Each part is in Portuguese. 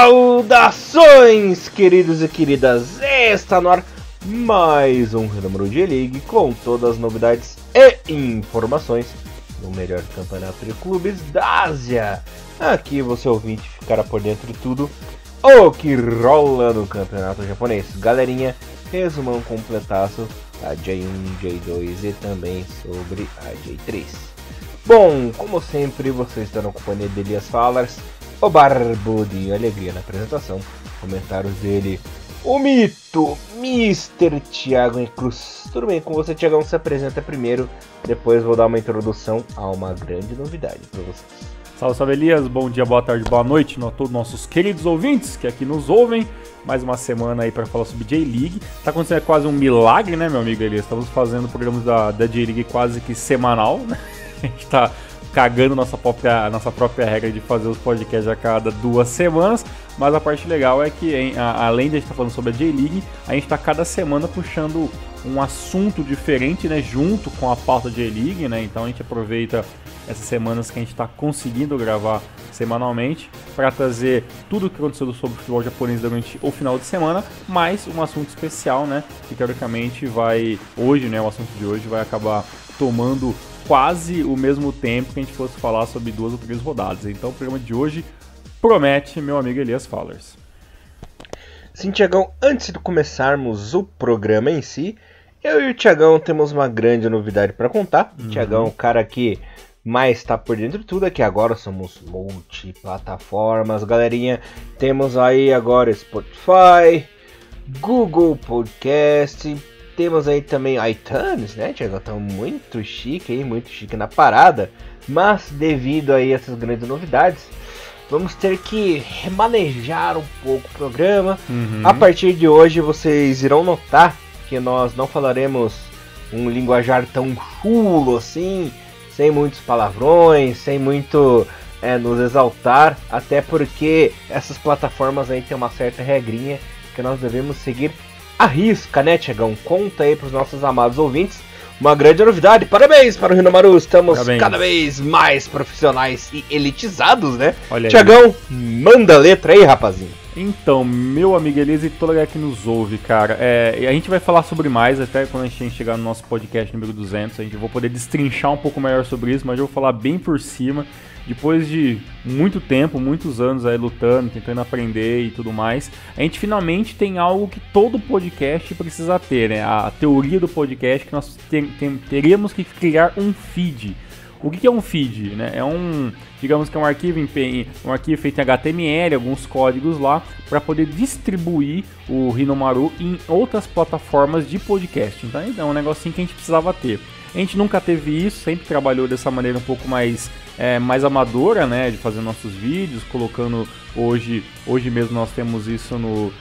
Saudações, queridos e queridas! Está no ar mais um Renomaru J-League com todas as novidades e informações do melhor campeonato de clubes da Ásia. Aqui você ouvinte ficará por dentro de tudo o que rola no campeonato japonês. Galerinha, resumão completaço a J1, J2 e também sobre a J3. Bom, como sempre, você está na companhia de Elias Fallers, o Barbudinho, alegria na apresentação, comentários dele, o mito, Mr. Thiago em Cruz. Tudo bem com você, Thiagão? Se apresenta primeiro, depois vou dar uma introdução a uma grande novidade para vocês. Salve, salve Elias, bom dia, boa tarde, boa noite a todos nossos queridos ouvintes que aqui nos ouvem. Mais uma semana aí para falar sobre J-League. Tá acontecendo quase um milagre, né, meu amigo Elias? Estamos fazendo programas da J-League quase que semanal, né? A gente tá cagando nossa própria regra de fazer os podcasts a cada 2 semanas, mas a parte legal é que, além de a gente estar falando sobre a J-League, a gente está cada semana puxando um assunto diferente, né, junto com a pauta J-League, né, então a gente aproveita essas semanas que a gente está conseguindo gravar semanalmente para trazer tudo o que aconteceu sobre o futebol japonês durante o final de semana, mais um assunto especial, né, que teoricamente hoje, né, o assunto de hoje vai acabar tomando quase o mesmo tempo que a gente fosse falar sobre 2 ou 3 rodadas. Então o programa de hoje promete, meu amigo Elias Fallers. Sim, Thiagão, antes de começarmos o programa em si, eu e o Thiagão temos uma grande novidade para contar. O Thiagão é o cara que mais está por dentro de tudo, aqui agora somos multiplataformas, galerinha. Temos aí agora Spotify, Google Podcast, temos aí também iTunes, né, Thiago? Tá muito chique na parada. Mas devido aí a essas grandes novidades, vamos ter que remanejar um pouco o programa. A partir de hoje vocês irão notar que nós não falaremos um linguajar tão chulo assim, sem muitos palavrões, sem muito nos exaltar. Até porque essas plataformas aí tem uma certa regrinha que nós devemos seguir arrisca, né, Thiagão? Conta aí pros nossos amados ouvintes uma grande novidade. Parabéns para o Renomaru, estamos cada vez mais profissionais e elitizados, né? Thiagão, manda a letra aí, rapazinho. Então, meu amigo Elias e toda a galera que nos ouve, cara, a gente vai falar sobre mais, até quando a gente chegar no nosso podcast número 200, a gente vai poder destrinchar um pouco melhor sobre isso, mas eu vou falar bem por cima. Depois de muito tempo, muitos anos aí lutando, tentando aprender e tudo mais, a gente finalmente tem algo que todo podcast precisa ter, né? A teoria do podcast, que nós teríamos que criar um feed. O que é um feed? Né? Digamos que é um arquivo feito em HTML, alguns códigos lá, para poder distribuir o Renomaru em outras plataformas de podcast. Então é um negocinho que a gente precisava ter. A gente nunca teve isso, sempre trabalhou dessa maneira um pouco mais amadora, né, de fazer nossos vídeos, colocando hoje mesmo nós temos isso no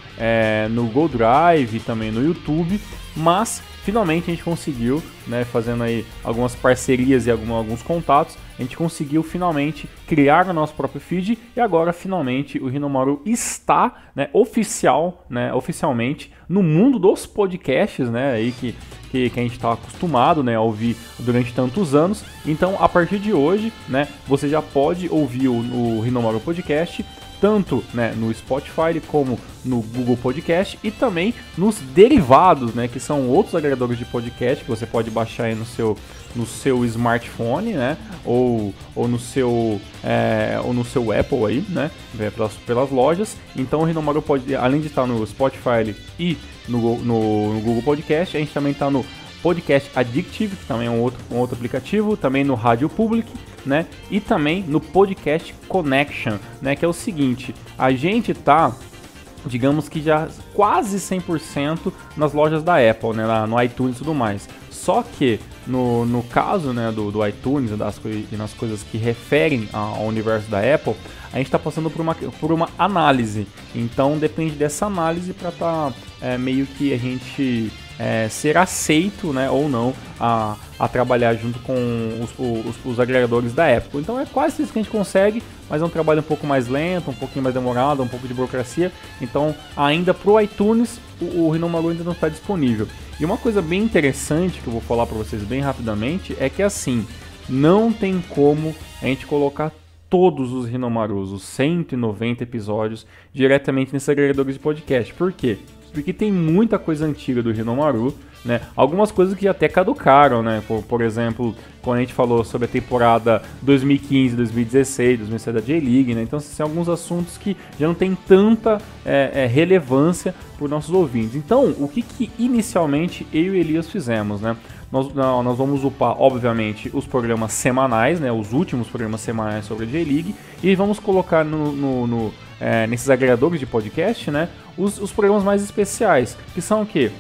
Google Drive e também no YouTube, mas finalmente a gente conseguiu, né, fazendo aí algumas parcerias e alguns contatos, a gente conseguiu finalmente criar o nosso próprio feed e agora finalmente o Renomaru está, né, oficialmente no mundo dos podcasts, né, aí que a gente está acostumado, né, a ouvir durante tantos anos. Então, a partir de hoje, né, você já pode ouvir o Renomaru Podcast tanto, né, no Spotify como no Google Podcast e também nos derivados, né, que são outros agregadores de podcast que você pode baixar aí no seu smartphone, né, ou no seu Apple aí, né, pelas lojas. Então o Renomaru pode, além de estar no Spotify e no Google Podcast, a gente também está no Podcast Addictive, que também é um outro aplicativo, também no Rádio Public, né, e também no Podcast Connection, né, que é o seguinte, a gente tá, digamos que já quase 100% nas lojas da Apple, né, no iTunes e tudo mais. Só que no caso, né, do iTunes e nas coisas que referem ao universo da Apple, a gente está passando por uma análise. Então depende dessa análise para estar meio que a gente ser aceito, né, ou não a trabalhar junto com os agregadores da Apple. Então é quase isso que a gente consegue, mas é um trabalho um pouco mais lento, um pouquinho mais demorado, um pouco de burocracia. Então ainda pro iTunes o Renomaru ainda não está disponível. E uma coisa bem interessante que eu vou falar para vocês bem rapidamente é que assim, não tem como a gente colocar todos os Hinomarus, os 190 episódios, diretamente nesses agregadores de podcast. Por quê? Porque tem muita coisa antiga do Hinomaru, né? Algumas coisas que até caducaram, né? Por exemplo, quando a gente falou sobre a temporada 2015, 2016, 2017 da J-League, né? Então, são alguns assuntos que já não tem tanta relevância para os nossos ouvintes. Então, o que inicialmente eu e o Elias fizemos, né? Nós vamos upar, obviamente, os programas semanais, né? Os últimos programas semanais sobre a J-League, e vamos colocar nesses agregadores de podcast, né? Os programas mais especiais, que são o quê?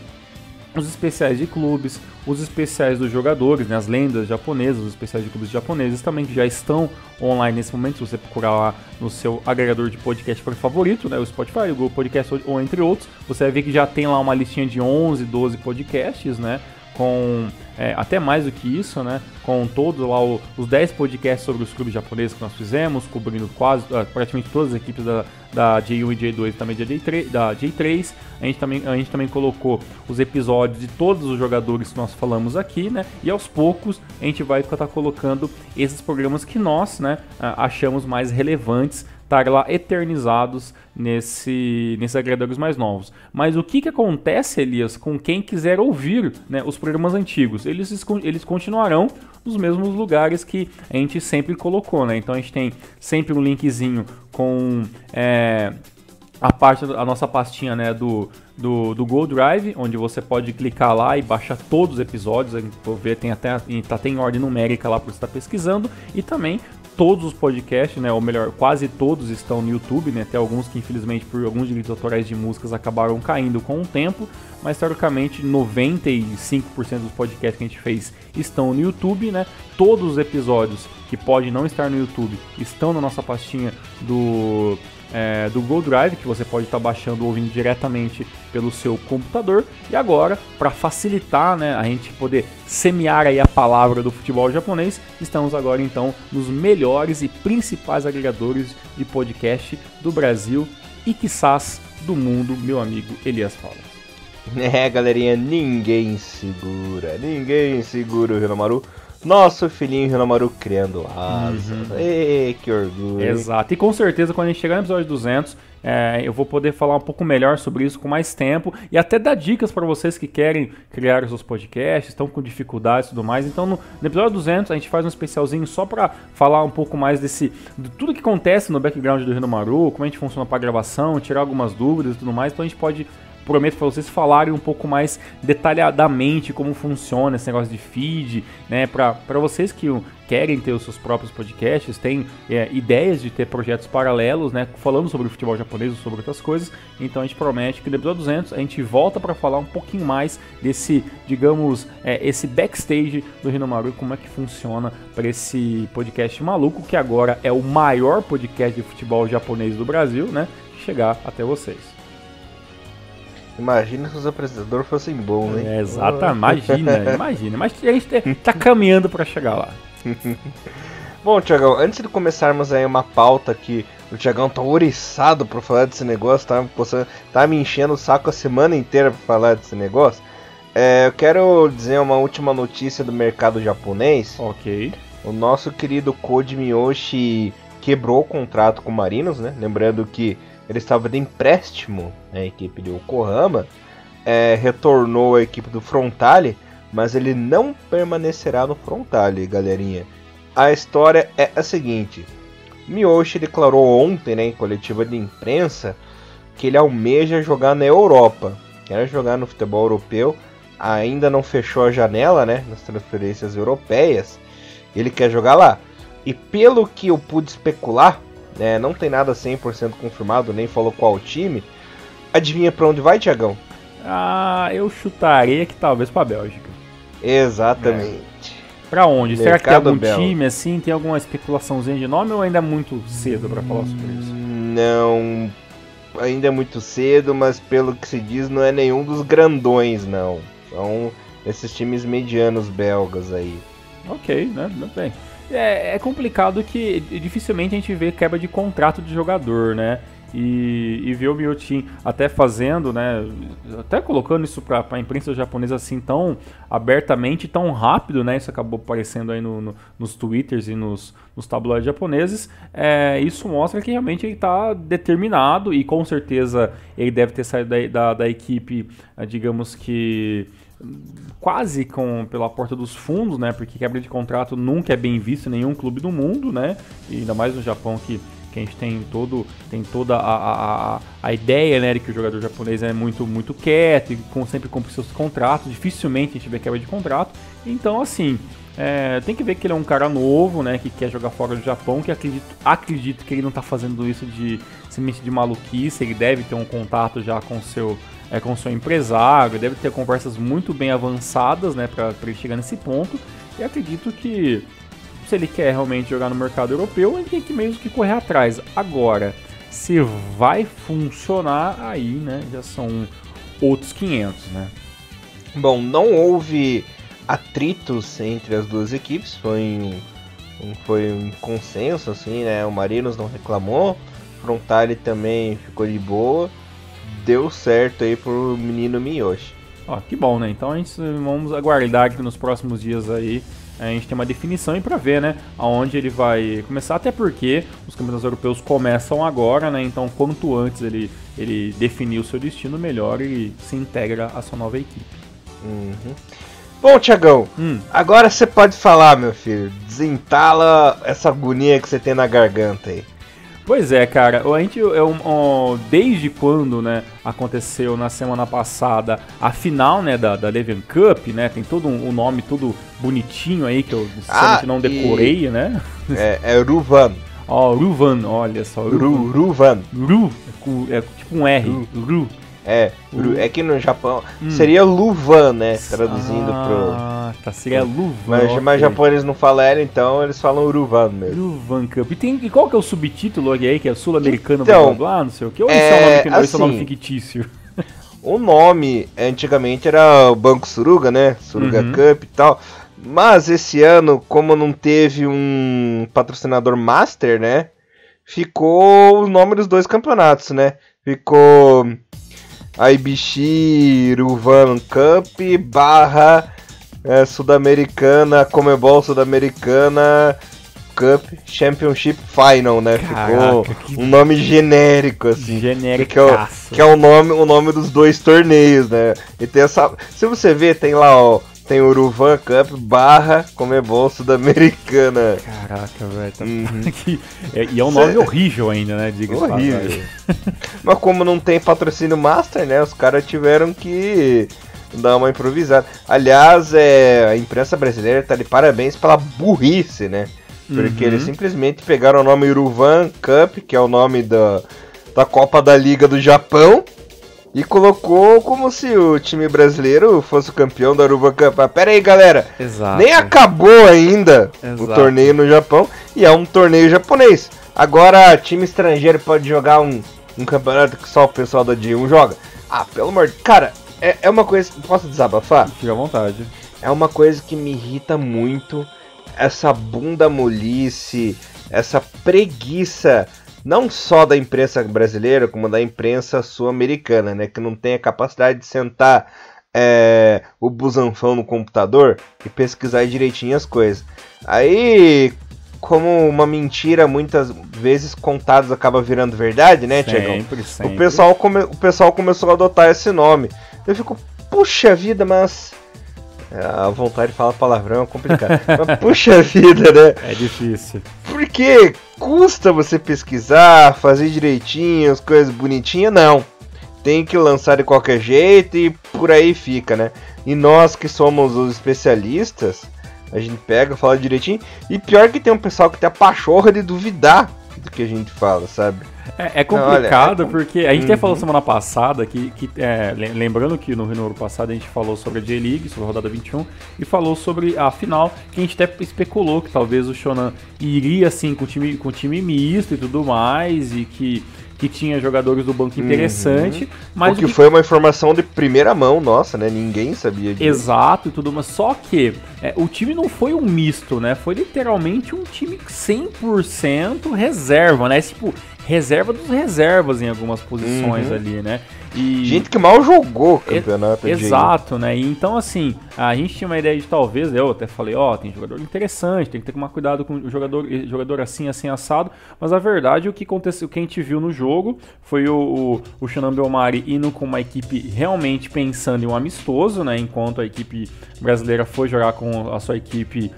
Os especiais de clubes, os especiais dos jogadores, né, as lendas japonesas, os especiais de clubes japoneses também, que já estão online nesse momento. Se você procurar lá no seu agregador de podcast favorito, né, o Spotify, o Google Podcast ou entre outros, você vai ver que já tem lá uma listinha de 11, 12 podcasts, né, com até mais do que isso, né, com todos lá os 10 podcasts sobre os clubes japoneses que nós fizemos, cobrindo praticamente todas as equipes da J1 e J2 e também da J3. A gente também colocou os episódios de todos os jogadores que nós falamos aqui, né, e aos poucos a gente vai estar colocando esses programas que nós, né, achamos mais relevantes estar lá eternizados nesses agregadores mais novos. Mas o que acontece, Elias, com quem quiser ouvir, né, os programas antigos? Eles continuarão nos mesmos lugares que a gente sempre colocou, né? Então a gente tem sempre um linkzinho com a nossa pastinha, né, do Google Drive, onde você pode clicar lá e baixar todos os episódios. Vou ver, tá até em ordem numérica lá para você estar pesquisando, e também todos os podcasts, né, ou melhor, quase todos estão no YouTube, né, tem alguns que infelizmente por alguns direitos autorais de músicas acabaram caindo com o tempo, mas teoricamente 95% dos podcasts que a gente fez estão no YouTube, né, todos os episódios que podem não estar no YouTube estão na nossa pastinha do Google Drive, que você pode estar baixando ou ouvindo diretamente pelo seu computador. E agora, para facilitar, né, a gente poder semear aí a palavra do futebol japonês, estamos agora então nos melhores e principais agregadores de podcast do Brasil e quiçás do mundo, meu amigo Elias Fala. Galerinha, ninguém segura o Hinomaru. Nosso filhinho Hinomaru criando asas. Que orgulho. Exato. E com certeza quando a gente chegar no episódio 200, eu vou poder falar um pouco melhor sobre isso com mais tempo e até dar dicas para vocês que querem criar os seus podcasts, estão com dificuldades e tudo mais. Então no episódio 200 a gente faz um especialzinho só para falar um pouco mais de tudo que acontece no background do Hinomaru, como a gente funciona para gravação, tirar algumas dúvidas e tudo mais. Então a gente pode... Prometo para vocês falarem um pouco mais detalhadamente como funciona esse negócio de feed, né? Para vocês que querem ter os seus próprios podcasts, têm ideias de ter projetos paralelos, né? Falando sobre o futebol japonês ou sobre outras coisas. Então a gente promete que no episódio 200 a gente volta para falar um pouquinho mais desse, digamos, esse backstage do Hinomaru, como é que funciona para esse podcast maluco, que agora é o maior podcast de futebol japonês do Brasil, né? Chegar até vocês. Imagina se os apresentadores fossem bons, hein? Exato, imagina. Mas a gente tá caminhando para chegar lá. Bom, Thiagão, antes de começarmos aí uma pauta que o Thiagão tá ouriçado pra falar desse negócio, tá me enchendo o saco a semana inteira pra falar desse negócio, eu quero dizer uma última notícia do mercado japonês. Ok. O nosso querido Koji Miyoshi quebrou o contrato com o Marinos, né? Lembrando que ele estava de empréstimo na equipe de Yokohama, retornou à equipe do Frontale, mas ele não permanecerá no Frontale, galerinha. A história é a seguinte: Miyoshi declarou ontem, né, em coletiva de imprensa, que ele almeja jogar na Europa, quer jogar no futebol europeu, ainda não fechou a janela, né, nas transferências europeias, ele quer jogar lá. E pelo que eu pude especular, não tem nada 100% confirmado, nem falou qual time. Adivinha pra onde vai, Thiagão? Eu chutaria que talvez pra Bélgica. Exatamente. Pra onde? Será que tem algum time assim? Tem alguma especulaçãozinha de nome ou ainda é muito cedo pra falar sobre isso? Não, ainda é muito cedo, mas pelo que se diz não é nenhum dos grandões, não. São esses times medianos belgas aí. Ok, né? Bem. É complicado que dificilmente a gente vê quebra de contrato de jogador, né? e ver o Miyotin até fazendo, né, até colocando isso para a imprensa japonesa assim tão abertamente, tão rápido, né, isso acabou aparecendo aí nos twitters e nos tabloides japoneses, isso mostra que realmente ele está determinado e com certeza ele deve ter saído da equipe, digamos que quase pela porta dos fundos, né, porque quebra de contrato nunca é bem visto em nenhum clube do mundo, né, e ainda mais no Japão que a gente tem toda a ideia, né, de que o jogador japonês é muito, muito quieto e sempre cumpre seus contratos, dificilmente a gente vê quebra de contrato, então assim, tem que ver que ele é um cara novo, né, que quer jogar fora do Japão, que acredito que ele não está fazendo isso simplesmente de maluquice, ele deve ter um contato já com o seu empresário, deve ter conversas muito bem avançadas, né, para ele chegar nesse ponto, e acredito que se ele quer realmente jogar no mercado europeu, ele tem que mesmo que correr atrás. Agora, se vai funcionar, aí, né, já são outros 500, né. Bom, não houve atritos entre as duas equipes, foi um consenso, assim, né, o Marinos não reclamou, o Frontale também ficou de boa, deu certo aí pro menino Miyoshi. Ó, que bom, né, então vamos aguardar que nos próximos dias aí a gente tem uma definição e para ver, né, aonde ele vai começar, até porque os campeonatos europeus começam agora, né, então quanto antes ele definir o seu destino, melhor ele se integra à sua nova equipe. Uhum. Bom, Thiagão, agora você pode falar, meu filho, desentala essa agonia que você tem na garganta aí. Pois é, cara, a gente, desde quando, né, aconteceu na semana passada a final, né, da Leven Cup, né, tem todo um nome todo bonitinho aí que eu sinceramente não decorei, né? É Ruvan. Ó, Ruvan, olha só. Ruvan. Ru, é tipo um R. Ru. É que no Japão seria Luvan, né? Traduzindo pro. Tá, seria Luvan. Mas japoneses não falam ela, então eles falam Uruvan mesmo. Uruvan Cup. E qual que é o subtítulo aí, que é sul-americano, então, blá blá, não sei o que? Ou esse é o nome fictício? O nome, antigamente, era o Banco Suruga, né? Suruga Cup e tal. Mas esse ano, como não teve um patrocinador master, né? Ficou o nome dos dois campeonatos, né? Ficou IBC Ruvan Cup / Sudamericana, Comebol Sudamericana Cup Championship Final, né? Caraca, ficou um nome genérico, assim. Genérico. Que é o nome dos dois torneios, né? E tem essa. Se você ver, tem lá, ó. Tem o Ruvan Cup / Comebol Sudamericana. Caraca, velho. E é um nome horrível ainda, né? Diga-se horrível. Mas como não tem patrocínio master, né? Os caras tiveram que dar uma improvisada. Aliás, a imprensa brasileira tá de parabéns pela burrice, né? Porque eles simplesmente pegaram o nome Ruvan Cup, que é o nome da Copa da Liga do Japão, e colocou como se o time brasileiro fosse o campeão da Ruvan Cup. Ah, pera aí, galera. Exato. Nem acabou ainda o torneio no Japão, e é um torneio japonês. Agora, time estrangeiro pode jogar um campeonato que só o pessoal da D1 joga? Ah, pelo amor de... Cara, é uma coisa... Posso desabafar? Fica à vontade. É uma coisa que me irrita muito, essa bunda molice, essa preguiça... Não só da imprensa brasileira, como da imprensa sul-americana, né? Que não tem a capacidade de sentar o busanfão no computador e pesquisar direitinho as coisas. Aí, como uma mentira muitas vezes contadas acaba virando verdade, né, Thiagão? Sempre. O pessoal começou a adotar esse nome. Eu fico, puxa vida, mas... A vontade de falar palavrão é complicado. Mas puxa vida, né? É difícil. Porque custa você pesquisar, fazer direitinho, as coisas bonitinhas, não. Tem que lançar de qualquer jeito e por aí fica, né? E nós que somos os especialistas, a gente pega, fala direitinho. E pior que tem um pessoal que tem a pachorra de duvidar do que a gente fala, sabe? É complicado. Olha, porque a gente até falou semana passada lembrando que no ano passado a gente falou sobre a J-League, sobre a rodada 21, e falou sobre a final, que a gente até especulou que talvez o Shonan iria assim com o time misto e tudo mais, e que tinha jogadores do banco interessante, mas o que foi uma informação de primeira mão, nossa, né? Ninguém sabia disso. Exato e tudo, mas só que o time não foi um misto, né? Foi literalmente um time 100% reserva, né? Tipo, reserva dos reservas em algumas posições ali, né? E gente que mal jogou o campeonato. Exato, né? E então, assim, a gente tinha uma ideia de talvez, eu até falei, tem jogador interessante, tem que ter que tomar cuidado com o jogador assim, assado, mas a verdade, o que aconteceu, o que a gente viu no jogo foi o Shonan Bellmare indo com uma equipe realmente pensando em um amistoso, né? Enquanto a equipe brasileira foi jogar com a sua equipe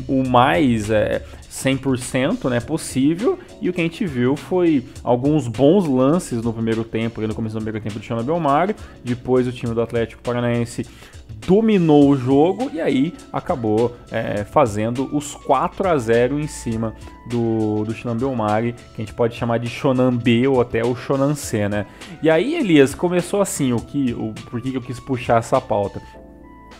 o mais 100%, né, possível, e o que a gente viu foi alguns bons lances no primeiro tempo, no começo do primeiro tempo do Shonan Bellmare. Depois o time do Atlético Paranaense dominou o jogo e aí acabou fazendo os 4-0 em cima do Shonan Bellmare, que a gente pode chamar de Shonan B ou até o Shonan C, né? E aí, Elias, começou assim, por que eu quis puxar essa pauta?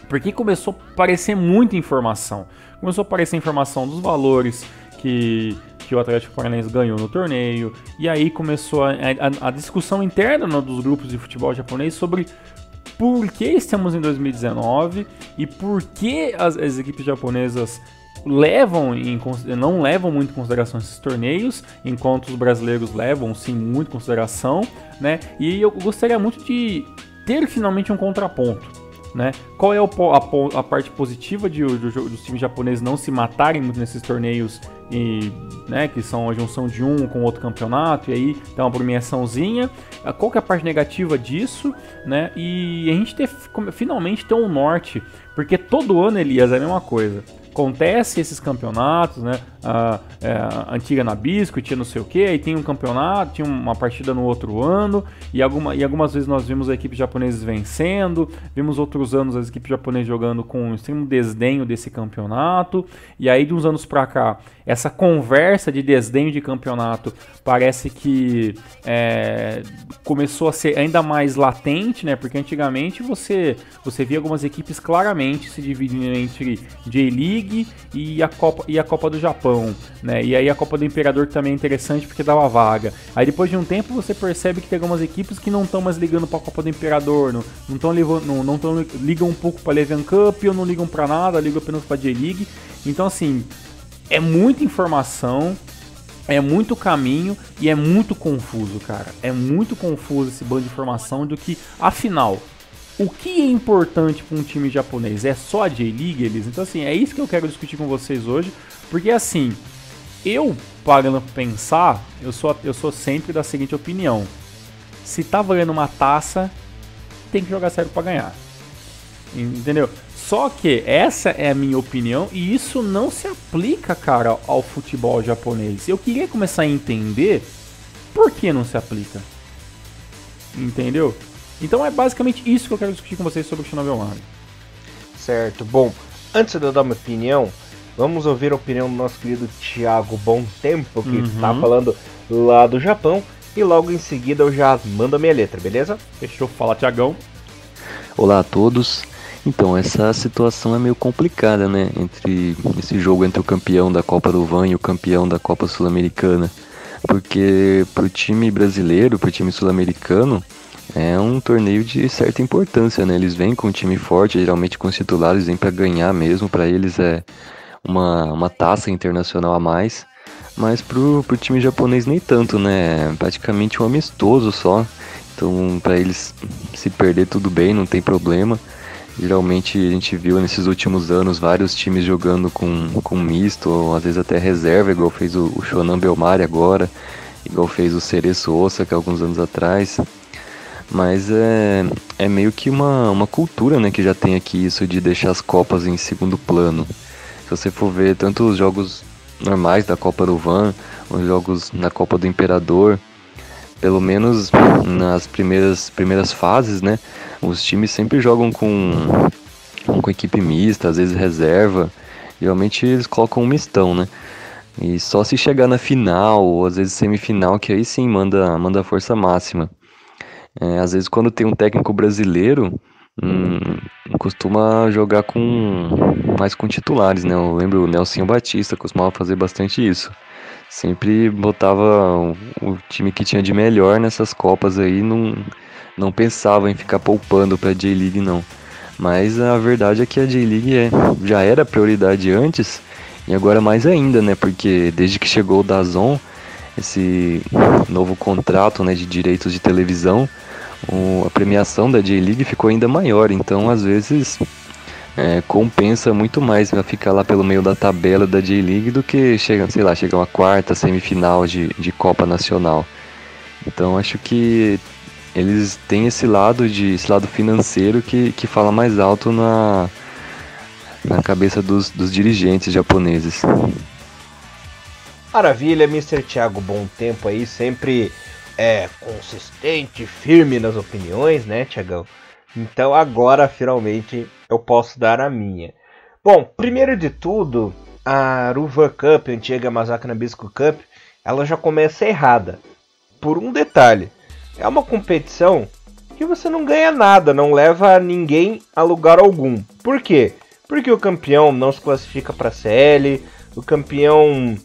Porque começou a aparecer muita informação. Começou a aparecer informação dos valores que o Atlético Paranaense ganhou no torneio. E aí começou a discussão interna dos grupos de futebol japonês sobre por que estamos em 2019 e por que as equipes japonesas não levam muito em consideração esses torneios, enquanto os brasileiros levam sim muito em consideração, né? E eu gostaria muito de ter finalmente um contraponto. Né? Qual é a parte positiva dos times japoneses não se matarem muito nesses torneios, né, que são a junção de um com outro campeonato, e aí tem uma premiaçãozinha? Qual que é a parte negativa disso? Né? E a gente finalmente ter um norte, porque todo ano, Elias, é a mesma coisa. Acontece esses campeonatos, né? A antiga Nabisco tinha não sei o que, aí tem um campeonato, tinha uma partida no outro ano, e algumas vezes nós vimos a equipe japonesa vencendo, vimos outros anos as equipes japonesas jogando com um extremo desdenho desse campeonato, e aí de uns anos pra cá, essa conversa de desdenho de campeonato parece que começou a ser ainda mais latente, né? Porque antigamente você via algumas equipes claramente se dividindo entre J-League e a Copa do Japão, né? E aí a Copa do Imperador também é interessante porque dava vaga. Aí depois de um tempo você percebe que tem algumas equipes que não estão mais ligando para a Copa do Imperador, ligam um pouco para Levian Cup ou não ligam para nada, ligam apenas para J-League. Então assim, é muita informação, é muito caminho e é muito confuso, cara. É muito confuso esse bando de informação do que, afinal, o que é importante para um time japonês? É só a J-League, eles? Então, assim, é isso que eu quero discutir com vocês hoje, porque, assim, eu, parando pra pensar, eu sou sempre da seguinte opinião: se tá valendo uma taça, tem que jogar sério para ganhar. Entendeu? Só que essa é a minha opinião e isso não se aplica, cara, ao futebol japonês. Eu queria começar a entender por que não se aplica. Entendeu? Então é basicamente isso que eu quero discutir com vocês sobre o Shonan Bellmare. Certo. Bom, antes de eu dar minha opinião, vamos ouvir a opinião do nosso querido Thiago Bom Tempo, que está falando lá do Japão. E logo em seguida eu já mando a minha letra, beleza? Fechou. Fala, Thiagão. Olá a todos. Então, essa situação é meio complicada, né? Entre esse jogo entre o campeão da Copa do Van e o campeão da Copa Sul-Americana. Porque pro time brasileiro, pro time sul-americano, é um torneio de certa importância, né? Eles vêm com um time forte, geralmente com os titulares, vêm para ganhar mesmo. Para eles é uma taça internacional a mais. Mas pro time japonês nem tanto, né? É praticamente um amistoso só. Então, para eles se perder tudo bem, não tem problema. Geralmente a gente viu nesses últimos anos vários times jogando com misto, ou às vezes até reserva, igual fez o Shonan Bellmare agora, igual fez o Cereço Osaka alguns anos atrás. Mas é meio que uma cultura, né, que já tem aqui isso de deixar as Copas em segundo plano. Se você for ver tanto os jogos normais da Copa do Van, os jogos na Copa do Imperador, pelo menos nas primeiras fases, né, os times sempre jogam com equipe mista, às vezes reserva. Geralmente eles colocam um mistão, né? E só se chegar na final, ou às vezes semifinal, que aí sim manda a força máxima. Às vezes quando tem um técnico brasileiro, costuma jogar mais com titulares, né? Eu lembro o Nelsinho Batista costumava fazer bastante isso. Sempre botava o time que tinha de melhor nessas Copas aí, não pensava em ficar poupando pra J-League não. Mas a verdade é que a J-League já era prioridade antes, e agora mais ainda, né? Porque desde que chegou o DAZN, esse novo contrato, né, de direitos de televisão, a premiação da J-League ficou ainda maior, então às vezes compensa muito mais ficar lá pelo meio da tabela da J-League do que chegar uma quarta, semifinal de Copa Nacional. Então acho que eles têm esse lado financeiro que fala mais alto na cabeça dos dirigentes japoneses. Maravilha, Mr. Thiago, bom tempo aí, sempre consistente, firme nas opiniões, né, Thiagão? Então agora, finalmente, eu posso dar a minha. Bom, primeiro de tudo, a Aruva Cup, a antiga Masaka Nabisco Cup, ela já começa errada. Por um detalhe, é uma competição que você não ganha nada, não leva ninguém a lugar algum. Por quê? Porque o campeão não se classifica para a CL, o campeão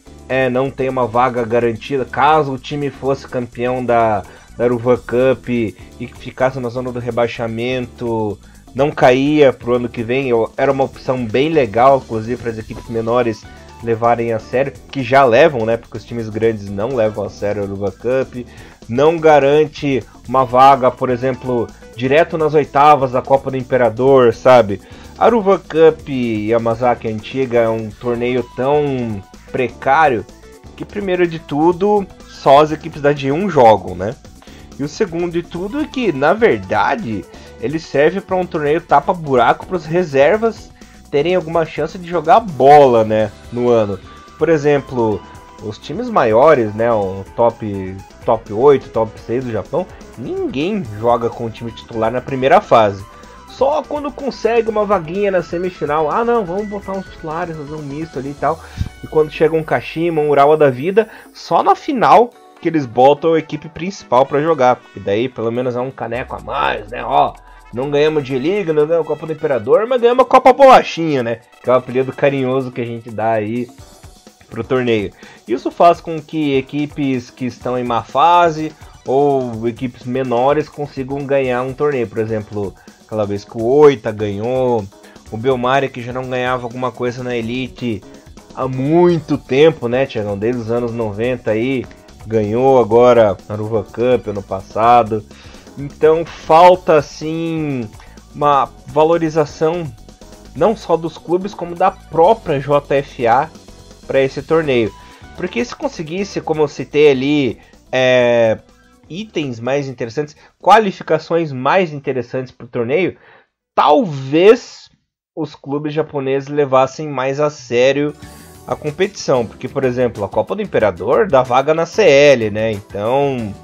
não tem uma vaga garantida. Caso o time fosse campeão da Aruva Cup e ficasse na zona do rebaixamento, não caía pro ano que vem. Era uma opção bem legal, inclusive para as equipes menores levarem a sério, que já levam, né? Porque os times grandes não levam a sério a Aruva Cup. Não garante uma vaga, por exemplo, direto nas oitavas da Copa do Imperador, sabe? A Aruva Cup Yamazaki antiga é um torneio tão precário que, primeiro de tudo, só as equipes da G1 jogam, né? E o segundo de tudo é que, na verdade, ele serve para um torneio tapa-buraco para as reservas terem alguma chance de jogar bola, né, no ano. Por exemplo, os times maiores, né, o top 8, top 6 do Japão, ninguém joga com o time titular na primeira fase. Só quando consegue uma vaguinha na semifinal, não, vamos botar uns titulares, fazer um misto ali e tal. E quando chega um Kashima, um Urawa da vida, só na final que eles botam a equipe principal para jogar. Porque daí pelo menos é um caneco a mais, né, não ganhamos de Liga, não ganhamos a Copa do Imperador, mas ganhamos a Copa Bolachinha, né? Que é o apelido carinhoso que a gente dá aí pro torneio. Isso faz com que equipes que estão em má fase ou equipes menores consigam ganhar um torneio. Por exemplo, aquela vez que o Oita ganhou, o Belmari, que já não ganhava alguma coisa na Elite há muito tempo, né, Thiagão? Desde os anos 90 aí, ganhou agora a Aruva Cup ano passado. Então falta assim uma valorização não só dos clubes como da própria JFA para esse torneio. Porque se conseguisse, como eu citei ali, itens mais interessantes, qualificações mais interessantes para o torneio, talvez os clubes japoneses levassem mais a sério a competição. Porque, por exemplo, a Copa do Imperador dá vaga na CL, né? Então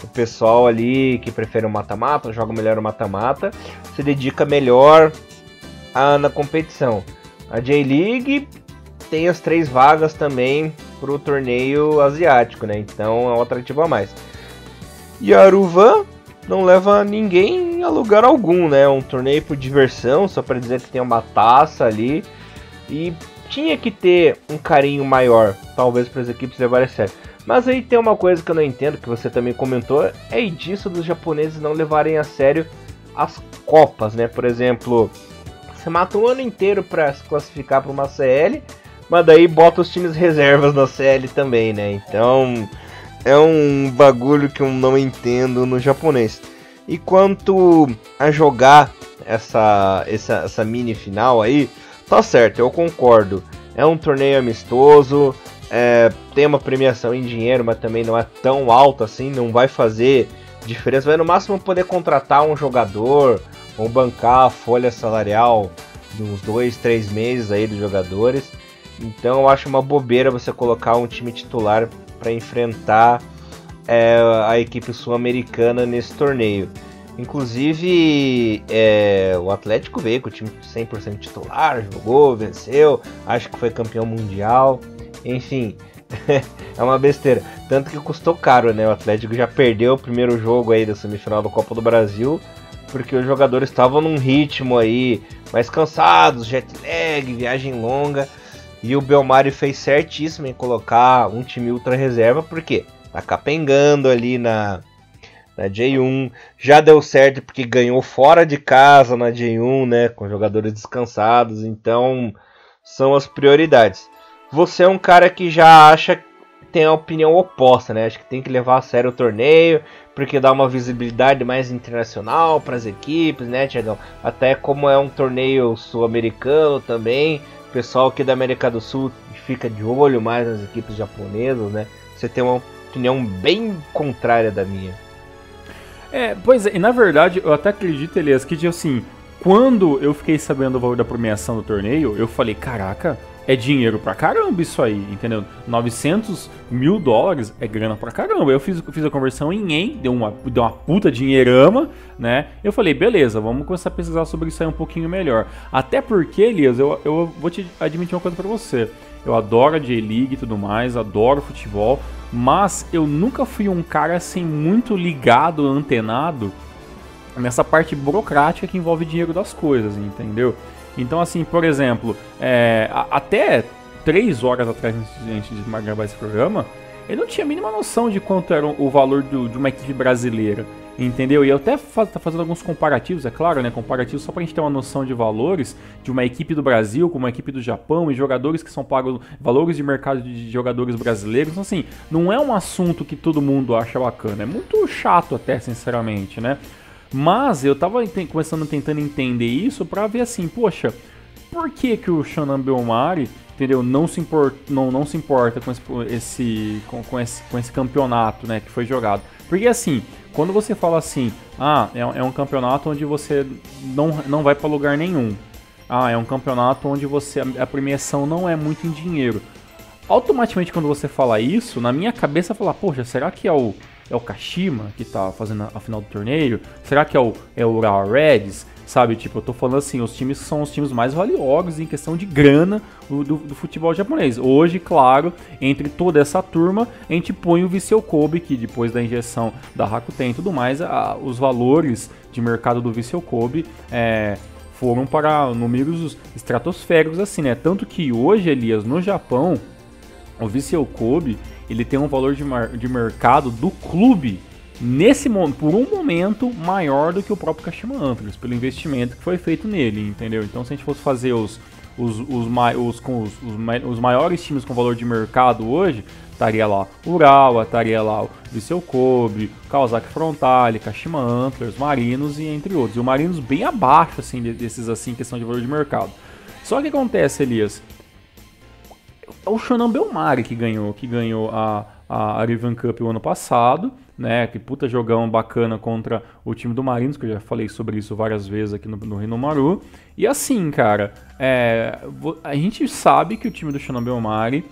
o pessoal ali que prefere o mata-mata, joga melhor o mata-mata, se dedica melhor na competição. A J-League tem as 3 vagas também para o torneio asiático, né? Então é um atrativo a mais. E a Aruvan não leva ninguém a lugar algum, né? É um torneio por diversão, só para dizer que tem uma taça ali. E tinha que ter um carinho maior, talvez, para as equipes levarem a sério. Mas aí tem uma coisa que eu não entendo, que você também comentou, é disso dos japoneses não levarem a sério as copas, né? Por exemplo, você mata um ano inteiro para se classificar para uma CL, mas daí bota os times reservas na CL também, né? Então é um bagulho que eu não entendo no japonês. E quanto a jogar essa mini final aí, tá certo, eu concordo. É um torneio amistoso, tem uma premiação em dinheiro, mas também não é tão alta assim, não vai fazer diferença. Vai no máximo poder contratar um jogador ou bancar a folha salarial de uns 2-3 meses aí dos jogadores. Então eu acho uma bobeira você colocar um time titular para enfrentar a equipe sul-americana nesse torneio. Inclusive o Atlético veio com o time 100% titular, jogou, venceu, acho que foi campeão mundial. Enfim, é uma besteira. Tanto que custou caro, né? O Atlético já perdeu o primeiro jogo aí da semifinal da Copa do Brasil, porque os jogadores estavam num ritmo aí mais cansados, jet lag, viagem longa. E o Belmari fez certíssimo em colocar um time ultra reserva, porque tá capengando ali na J1. Já deu certo porque ganhou fora de casa na J1, né? Com jogadores descansados. Então são as prioridades. Você é um cara que já acha tem a opinião oposta, né? Acho que tem que levar a sério o torneio, porque dá uma visibilidade mais internacional para as equipes, né, Thiagão? Até como é um torneio sul-americano também, o pessoal aqui da América do Sul fica de olho mais nas equipes japonesas, né? Você tem uma opinião bem contrária da minha. Pois é, e na verdade eu até acredito, Elias, que assim, quando eu fiquei sabendo o valor da premiação do torneio, eu falei, caraca, é dinheiro pra caramba isso aí, entendeu? 900 mil dólares é grana pra caramba. Eu fiz a conversão em ien, deu uma puta dinheirama, né? Eu falei, beleza, vamos começar a pesquisar sobre isso aí um pouquinho melhor. Até porque, Elias, eu vou te admitir uma coisa pra você. Eu adoro a J-League e tudo mais, adoro futebol, mas eu nunca fui um cara assim muito ligado, antenado nessa parte burocrática que envolve dinheiro das coisas, entendeu? Então assim, por exemplo, até 3 horas atrás antes de gravar esse programa, eu não tinha a mínima noção de quanto era o valor de uma equipe brasileira, entendeu? E eu até tá fazendo alguns comparativos, é claro, né? Comparativos só pra gente ter uma noção de valores de uma equipe do Brasil com uma equipe do Japão e jogadores que são pagos, valores de mercado de jogadores brasileiros. Então, assim, não é um assunto que todo mundo acha bacana, é muito chato até, sinceramente, né? Mas eu tava tentando entender isso pra ver assim, poxa, por que o Shonan Bellmare, entendeu, não se importa com esse campeonato, né, que foi jogado? Porque assim, quando você fala assim, é um campeonato onde você não vai pra lugar nenhum. É um campeonato onde a premiação não é muito em dinheiro. Automaticamente quando você fala isso, na minha cabeça fala, poxa, será que é o Kashima que tá fazendo a final do torneio? Será que é o Urawa Reds? Sabe, tipo, eu tô falando assim, os times são os times mais valiosos em questão de grana do futebol japonês. Hoje, claro, entre toda essa turma, a gente põe o Vissel Kobe, que depois da injeção da Rakuten e tudo mais, os valores de mercado do Vissel Kobe foram para números estratosféricos, assim, né? Tanto que hoje, Elias, no Japão, o Vissel Kobe, ele tem um valor de mercado do clube, por um momento, maior do que o próprio Kashima Antlers, pelo investimento que foi feito nele, entendeu? Então, se a gente fosse fazer os maiores times com valor de mercado hoje, estaria lá o Urawa, estaria lá o Vissel Kobe, Kawasaki Frontale, Kashima Antlers, Marinos e entre outros. E o Marinos bem abaixo, assim, desses, assim, questão de valor de mercado. Só que acontece, Elias, o Shonan Bellmare que ganhou a Arivan Cup o ano passado, né? Que puta jogão bacana contra o time do Marinos, que eu já falei sobre isso várias vezes aqui no Rinomaru. E assim, cara, a gente sabe que o time do Shonan Bellmare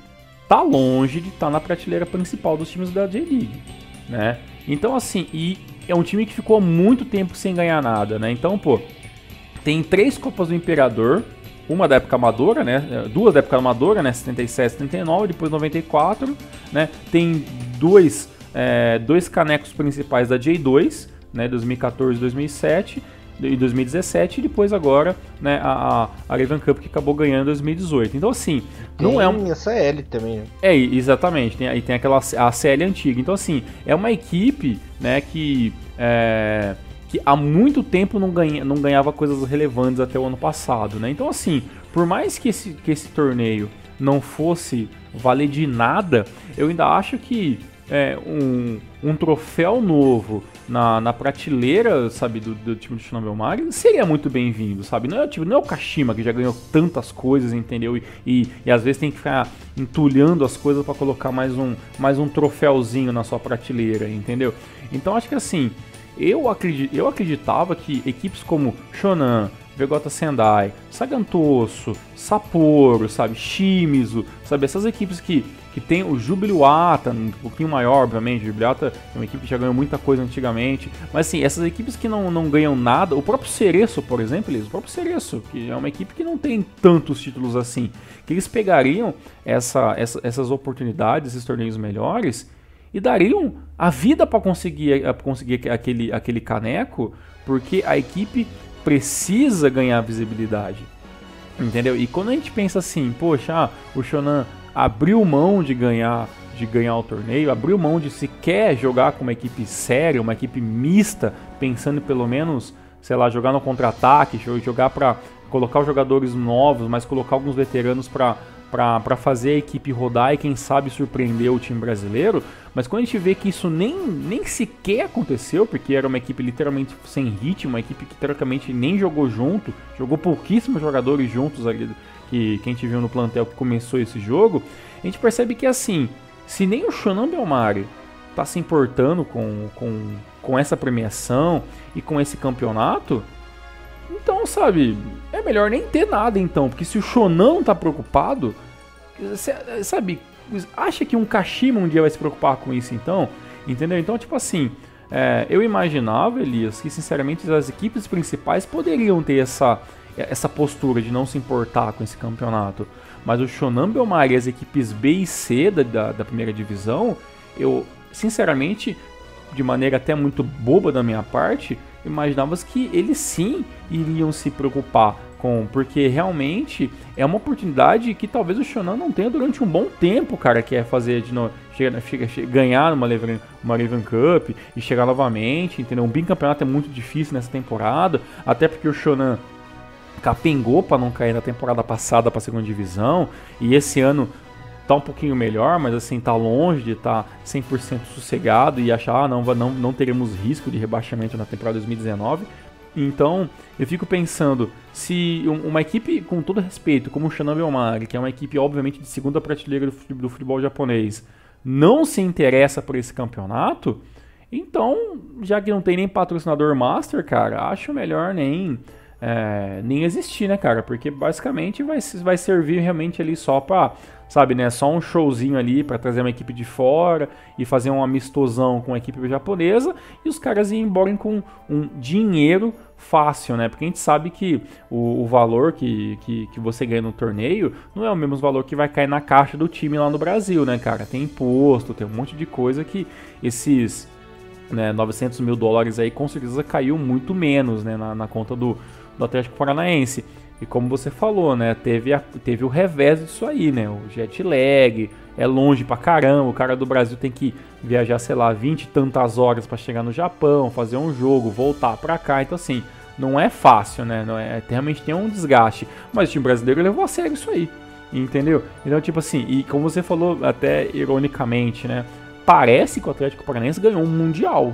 tá longe de estar na prateleira principal dos times da J-League, né? Então assim, e é um time que ficou muito tempo sem ganhar nada, né? Então, pô, tem 3 Copas do Imperador, uma da época amadora, né? 2 da época amadora, né? 77, 79, depois 94, né? Tem 2 canecos principais da J2, né? 2014, 2007 e 2017, e depois agora, né? A Arivan Cup que acabou ganhando em 2018. Então assim, não é a CL também, né? Exatamente. Tem aquela a CL antiga. Então assim, é uma equipe, né? Que há muito tempo não ganhava coisas relevantes até o ano passado, né? Então assim, por mais que esse torneio não fosse valer de nada, eu ainda acho que um troféu novo na prateleira, sabe, do time do Shonan Bellmare seria muito bem-vindo, sabe? Não é o Kashima que já ganhou tantas coisas, entendeu? E às vezes tem que ficar entulhando as coisas para colocar mais um troféuzinho na sua prateleira, entendeu? Então acho que assim, eu acreditava que equipes como Shonan, Vegota Sendai, Sagan Tosu, Sapporo, sabe, Shimizu, sabe, essas equipes que tem o Júbilo Ata, um pouquinho maior, obviamente, o Júbilo Ata é uma equipe que já ganhou muita coisa antigamente, mas assim, essas equipes que não ganham nada, o próprio Cereço, por exemplo, o próprio Cereço, que é uma equipe que não tem tantos títulos assim, que eles pegariam essas oportunidades, esses torneios melhores, e dariam a vida para conseguir aquele caneco, porque a equipe precisa ganhar visibilidade, entendeu? E quando a gente pensa assim, poxa, o Shonan abriu mão de ganhar o torneio, abriu mão de sequer jogar com uma equipe séria, uma equipe mista, pensando em pelo menos, sei lá, jogar no contra-ataque, jogar para colocar os jogadores novos, mas colocar alguns veteranos para para fazer a equipe rodar e quem sabe surpreender o time brasileiro, mas quando a gente vê que isso nem sequer aconteceu, porque era uma equipe literalmente sem ritmo, uma equipe que teoricamente nem jogou junto, jogou pouquíssimos jogadores juntos ali, que a gente viu no plantel que começou esse jogo, a gente percebe que assim, se nem o Shonan Bellmare tá se importando com essa premiação e com esse campeonato, então, sabe, é melhor nem ter nada então, porque se o Shonan tá preocupado, sabe, acha que um Kashima um dia vai se preocupar com isso então, entendeu? Então, tipo assim, eu imaginava, Elias, que sinceramente as equipes principais poderiam ter essa postura de não se importar com esse campeonato, mas o Shonan Bellmare e as equipes B e C da primeira divisão, eu, sinceramente, de maneira até muito boba da minha parte, imaginava que eles sim iriam se preocupar porque realmente é uma oportunidade que talvez o Shonan não tenha durante um bom tempo, cara, que é fazer ganhar uma Raven Cup e chegar novamente, entendeu? Um bicampeonato é muito difícil nessa temporada, até porque o Shonan capengou para não cair na temporada passada para a segunda divisão, e esse ano tá um pouquinho melhor, mas assim, tá longe de estar 100% sossegado e achar, não teremos risco de rebaixamento na temporada 2019. Então, eu fico pensando, se uma equipe, com todo respeito, como o Shonan Bellmare, que é uma equipe obviamente de segunda prateleira do futebol japonês, não se interessa por esse campeonato, então, já que não tem nem patrocinador master, cara, acho melhor nem existir, né, cara? Porque basicamente vai servir realmente ali só pra, sabe, né? Só um showzinho ali pra trazer uma equipe de fora e fazer um amistosão com a equipe japonesa e os caras irem embora com um dinheiro fácil, né? Porque a gente sabe que o valor que você ganha no torneio não é o mesmo valor que vai cair na caixa do time lá no Brasil, né, cara? Tem imposto, tem um monte de coisa que esses, né, 900 mil dólares aí com certeza caiu muito menos, né, na conta do Atlético Paranaense. E como você falou, né, teve o revés disso aí, né, o jet lag, é longe pra caramba, o cara do Brasil tem que viajar, sei lá, 20 e tantas horas pra chegar no Japão, fazer um jogo, voltar pra cá, então assim, não é fácil, né, realmente tem um desgaste, mas o time brasileiro levou a sério isso aí, entendeu? Então, tipo assim, e como você falou até ironicamente, né, parece que o Atlético Paranaense ganhou um Mundial,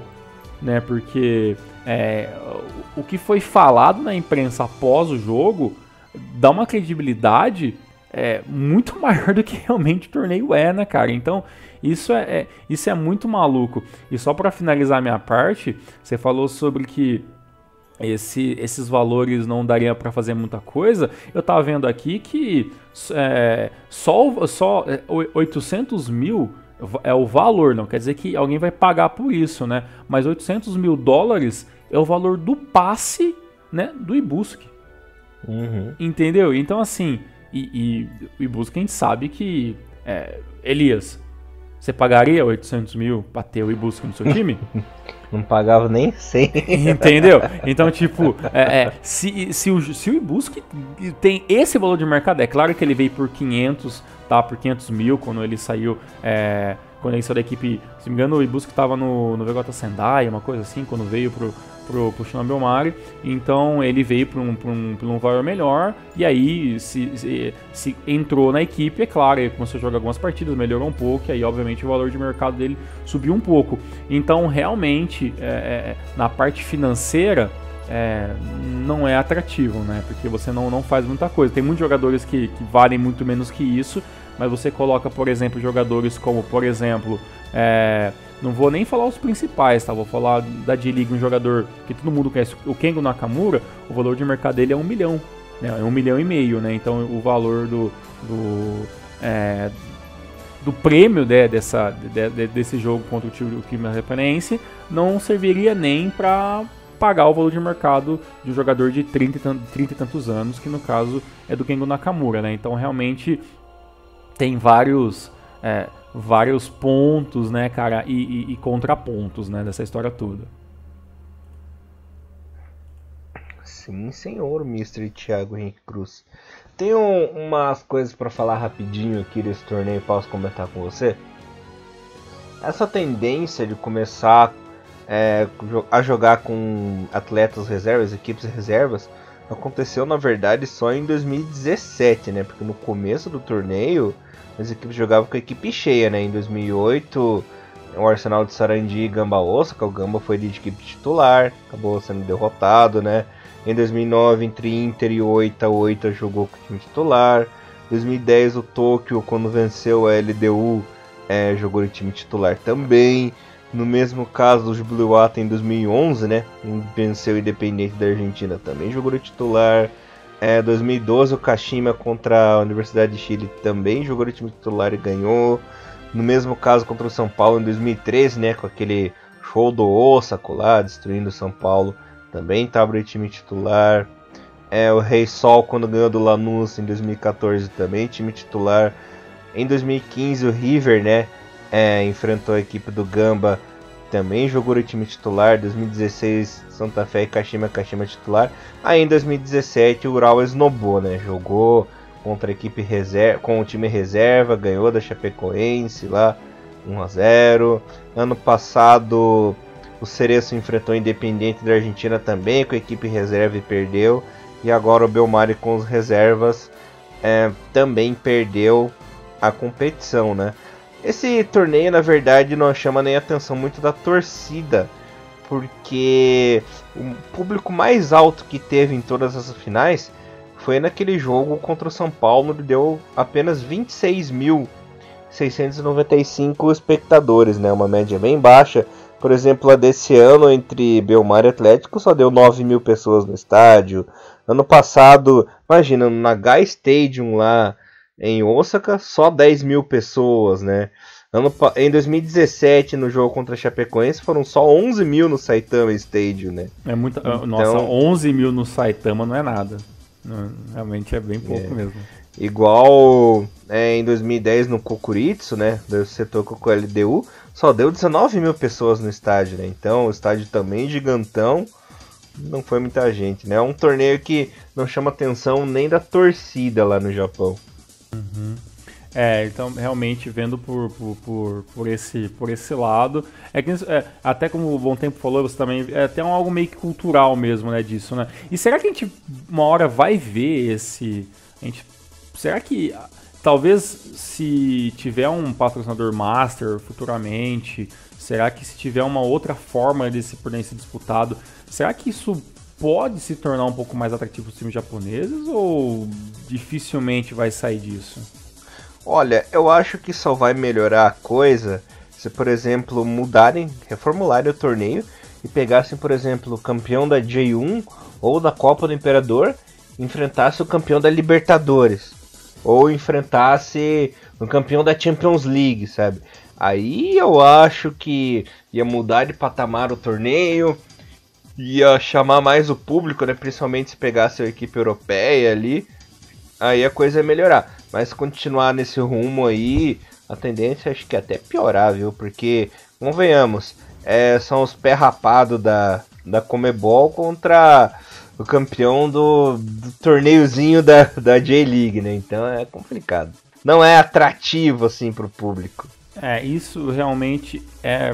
né, porque o que foi falado na imprensa após o jogo dá uma credibilidade muito maior do que realmente o torneio né, cara? Então, isso é muito maluco. E só para finalizar a minha parte, você falou sobre que esses valores não daria para fazer muita coisa. Eu tava vendo aqui que só 800 mil é o valor, não quer dizer que alguém vai pagar por isso, né? Mas 800 mil dólares é o valor do passe, né, do Ibusuke. Uhum. Entendeu? Então, assim, e o Ibusuke a gente sabe que... Elias, você pagaria 800 mil pra ter o Ibusuke no seu time? Não pagava nem 100. Entendeu? Então, tipo, se o Ibusuke tem esse valor de mercado, é claro que ele veio por 500, tá? Por 500 mil quando ele saiu... Quando ele saiu da equipe, se não me engano, o Ibusuke estava no VJ Sendai, uma coisa assim, quando veio pro Shonan Bellmare. Então ele veio por um valor melhor, e aí se entrou na equipe, é claro, ele começou a jogar algumas partidas, melhorou um pouco, e aí obviamente o valor de mercado dele subiu um pouco. Então realmente, na parte financeira, não é atrativo, né? Porque você não faz muita coisa. Tem muitos jogadores que valem muito menos que isso, mas você coloca, por exemplo, jogadores como, por exemplo, não vou nem falar os principais, tá? Vou falar da D-League, um jogador que todo mundo conhece, o Kengo Nakamura, o valor de mercado dele é 1 milhão, né? É 1,5 milhão, né? Então o valor do prêmio, né, desse jogo contra o time japonês não serviria nem para pagar o valor de mercado de um jogador de 30 e tantos anos, que no caso é do Kengo Nakamura, né? Então realmente tem vários pontos, né, cara, e contrapontos, né, dessa história toda. Sim, senhor, Mr. Thiago Henrique Cruz. Tenho umas coisas para falar rapidinho aqui desse torneio, posso comentar com você? Essa tendência de começar a jogar com atletas reservas, equipes reservas, aconteceu na verdade só em 2017, né? Porque no começo do torneio as equipes jogavam com a equipe cheia, né? Em 2008 o Arsenal de Sarandi e Gamba Osaka, o Gamba foi de equipe titular, acabou sendo derrotado, né? Em 2009 entre Inter e Oita, o Oita jogou com o time titular. Em 2010 o Tóquio, quando venceu a LDU, jogou no time titular também. No mesmo caso, o Jubiluata em 2011, né? Venceu o Independiente da Argentina, também jogou no titular. 2012 o Kashima contra a Universidade de Chile também jogou no time titular e ganhou. No mesmo caso contra o São Paulo em 2013, né? Com aquele show do Osaka lá, destruindo o São Paulo, também estava no time titular. O Rei Sol, quando ganhou do Lanús em 2014, também time titular. Em 2015 o River, né? Enfrentou a equipe do Gamba, também jogou no time titular. 2016 Santa Fé e Kashima titular. Aí em 2017 o Ural Snobou, né? Jogou contra a equipe reserva, com o time reserva, ganhou da Chapecoense lá 1-0. Ano passado o Cereço enfrentou o Independiente da Argentina também com a equipe reserva e perdeu. E agora o Belmari com os reservas também perdeu a competição, né? Esse torneio, na verdade, não chama nem a atenção muito da torcida, porque o público mais alto que teve em todas essas finais foi naquele jogo contra o São Paulo, que deu apenas 26.695 espectadores, né? Uma média bem baixa. Por exemplo, a desse ano, entre Belmar e Atlético, só deu 9.000 pessoas no estádio. Ano passado, imagina, na Gai Stadium lá em Osaka, só 10.000 pessoas, né? Em 2017, no jogo contra a Chapecoense, foram só 11.000 no Saitama Stadium, né? Nossa, 11.000 no Saitama não é nada. Não, realmente é bem pouco mesmo. Igual em 2010 no Kokuritsu, né? Do setor com a LDU, só deu 19.000 pessoas no estádio, né? Então o estádio também gigantão, não foi muita gente, né? É um torneio que não chama atenção nem da torcida lá no Japão. Uhum. Então realmente vendo por esse lado, até como o Bom Tempo falou, você também tem algo meio que cultural mesmo, né, disso, né? E será que a gente uma hora vai ver será que talvez se tiver um patrocinador master futuramente, será que se tiver uma outra forma desse torneio ser disputado, será que isso pode se tornar um pouco mais atrativo para os times japoneses ou dificilmente vai sair disso? Olha, eu acho que só vai melhorar a coisa se, por exemplo, reformularem o torneio e pegassem, por exemplo, o campeão da J1 ou da Copa do Imperador, enfrentasse o campeão da Libertadores, ou enfrentasse o campeão da Champions League, sabe? Aí eu acho que ia mudar de patamar o torneio, ia chamar mais o público, né? Principalmente se pegasse a equipe europeia ali, aí a coisa ia melhorar. Mas se continuar nesse rumo aí, a tendência acho que é até piorar, viu? Porque, convenhamos, são os pé rapados da Comebol contra o campeão do torneiozinho da J-League, né? Então é complicado. Não é atrativo assim pro público. Isso realmente é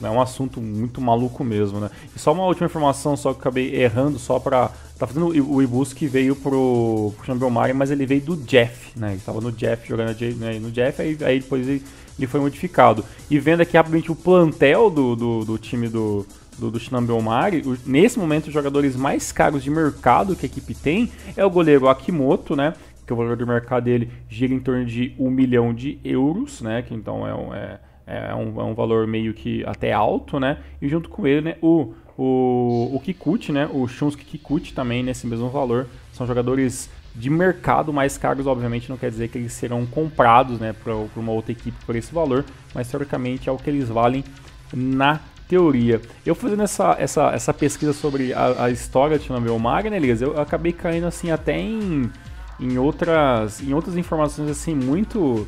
um assunto muito maluco mesmo, né? E só uma última informação, só que eu acabei errando, só pra... Tá fazendo o Ibuski veio pro Belmari, mas ele veio do Jeff, né? Ele tava no Jeff, jogando no Jeff, aí depois ele foi modificado. E vendo aqui rapidamente o plantel do time do Shinhan Belmari, nesse momento os jogadores mais caros de mercado que a equipe tem é o goleiro Akimoto, né? Que o valor do mercado dele gira em torno de 1 milhão de euros, né? Que então é um valor meio que até alto, né? E junto com ele, né, o Kikuchi, né? O Shunsuke Kikuchi também nesse mesmo valor. São jogadores de mercado mais caros, obviamente não quer dizer que eles serão comprados, né, por uma outra equipe por esse valor, mas teoricamente é o que eles valem na teoria. Eu fazendo essa pesquisa sobre a história de Shinhan Belmari, né, Elias? Eu acabei caindo assim até em outras informações assim muito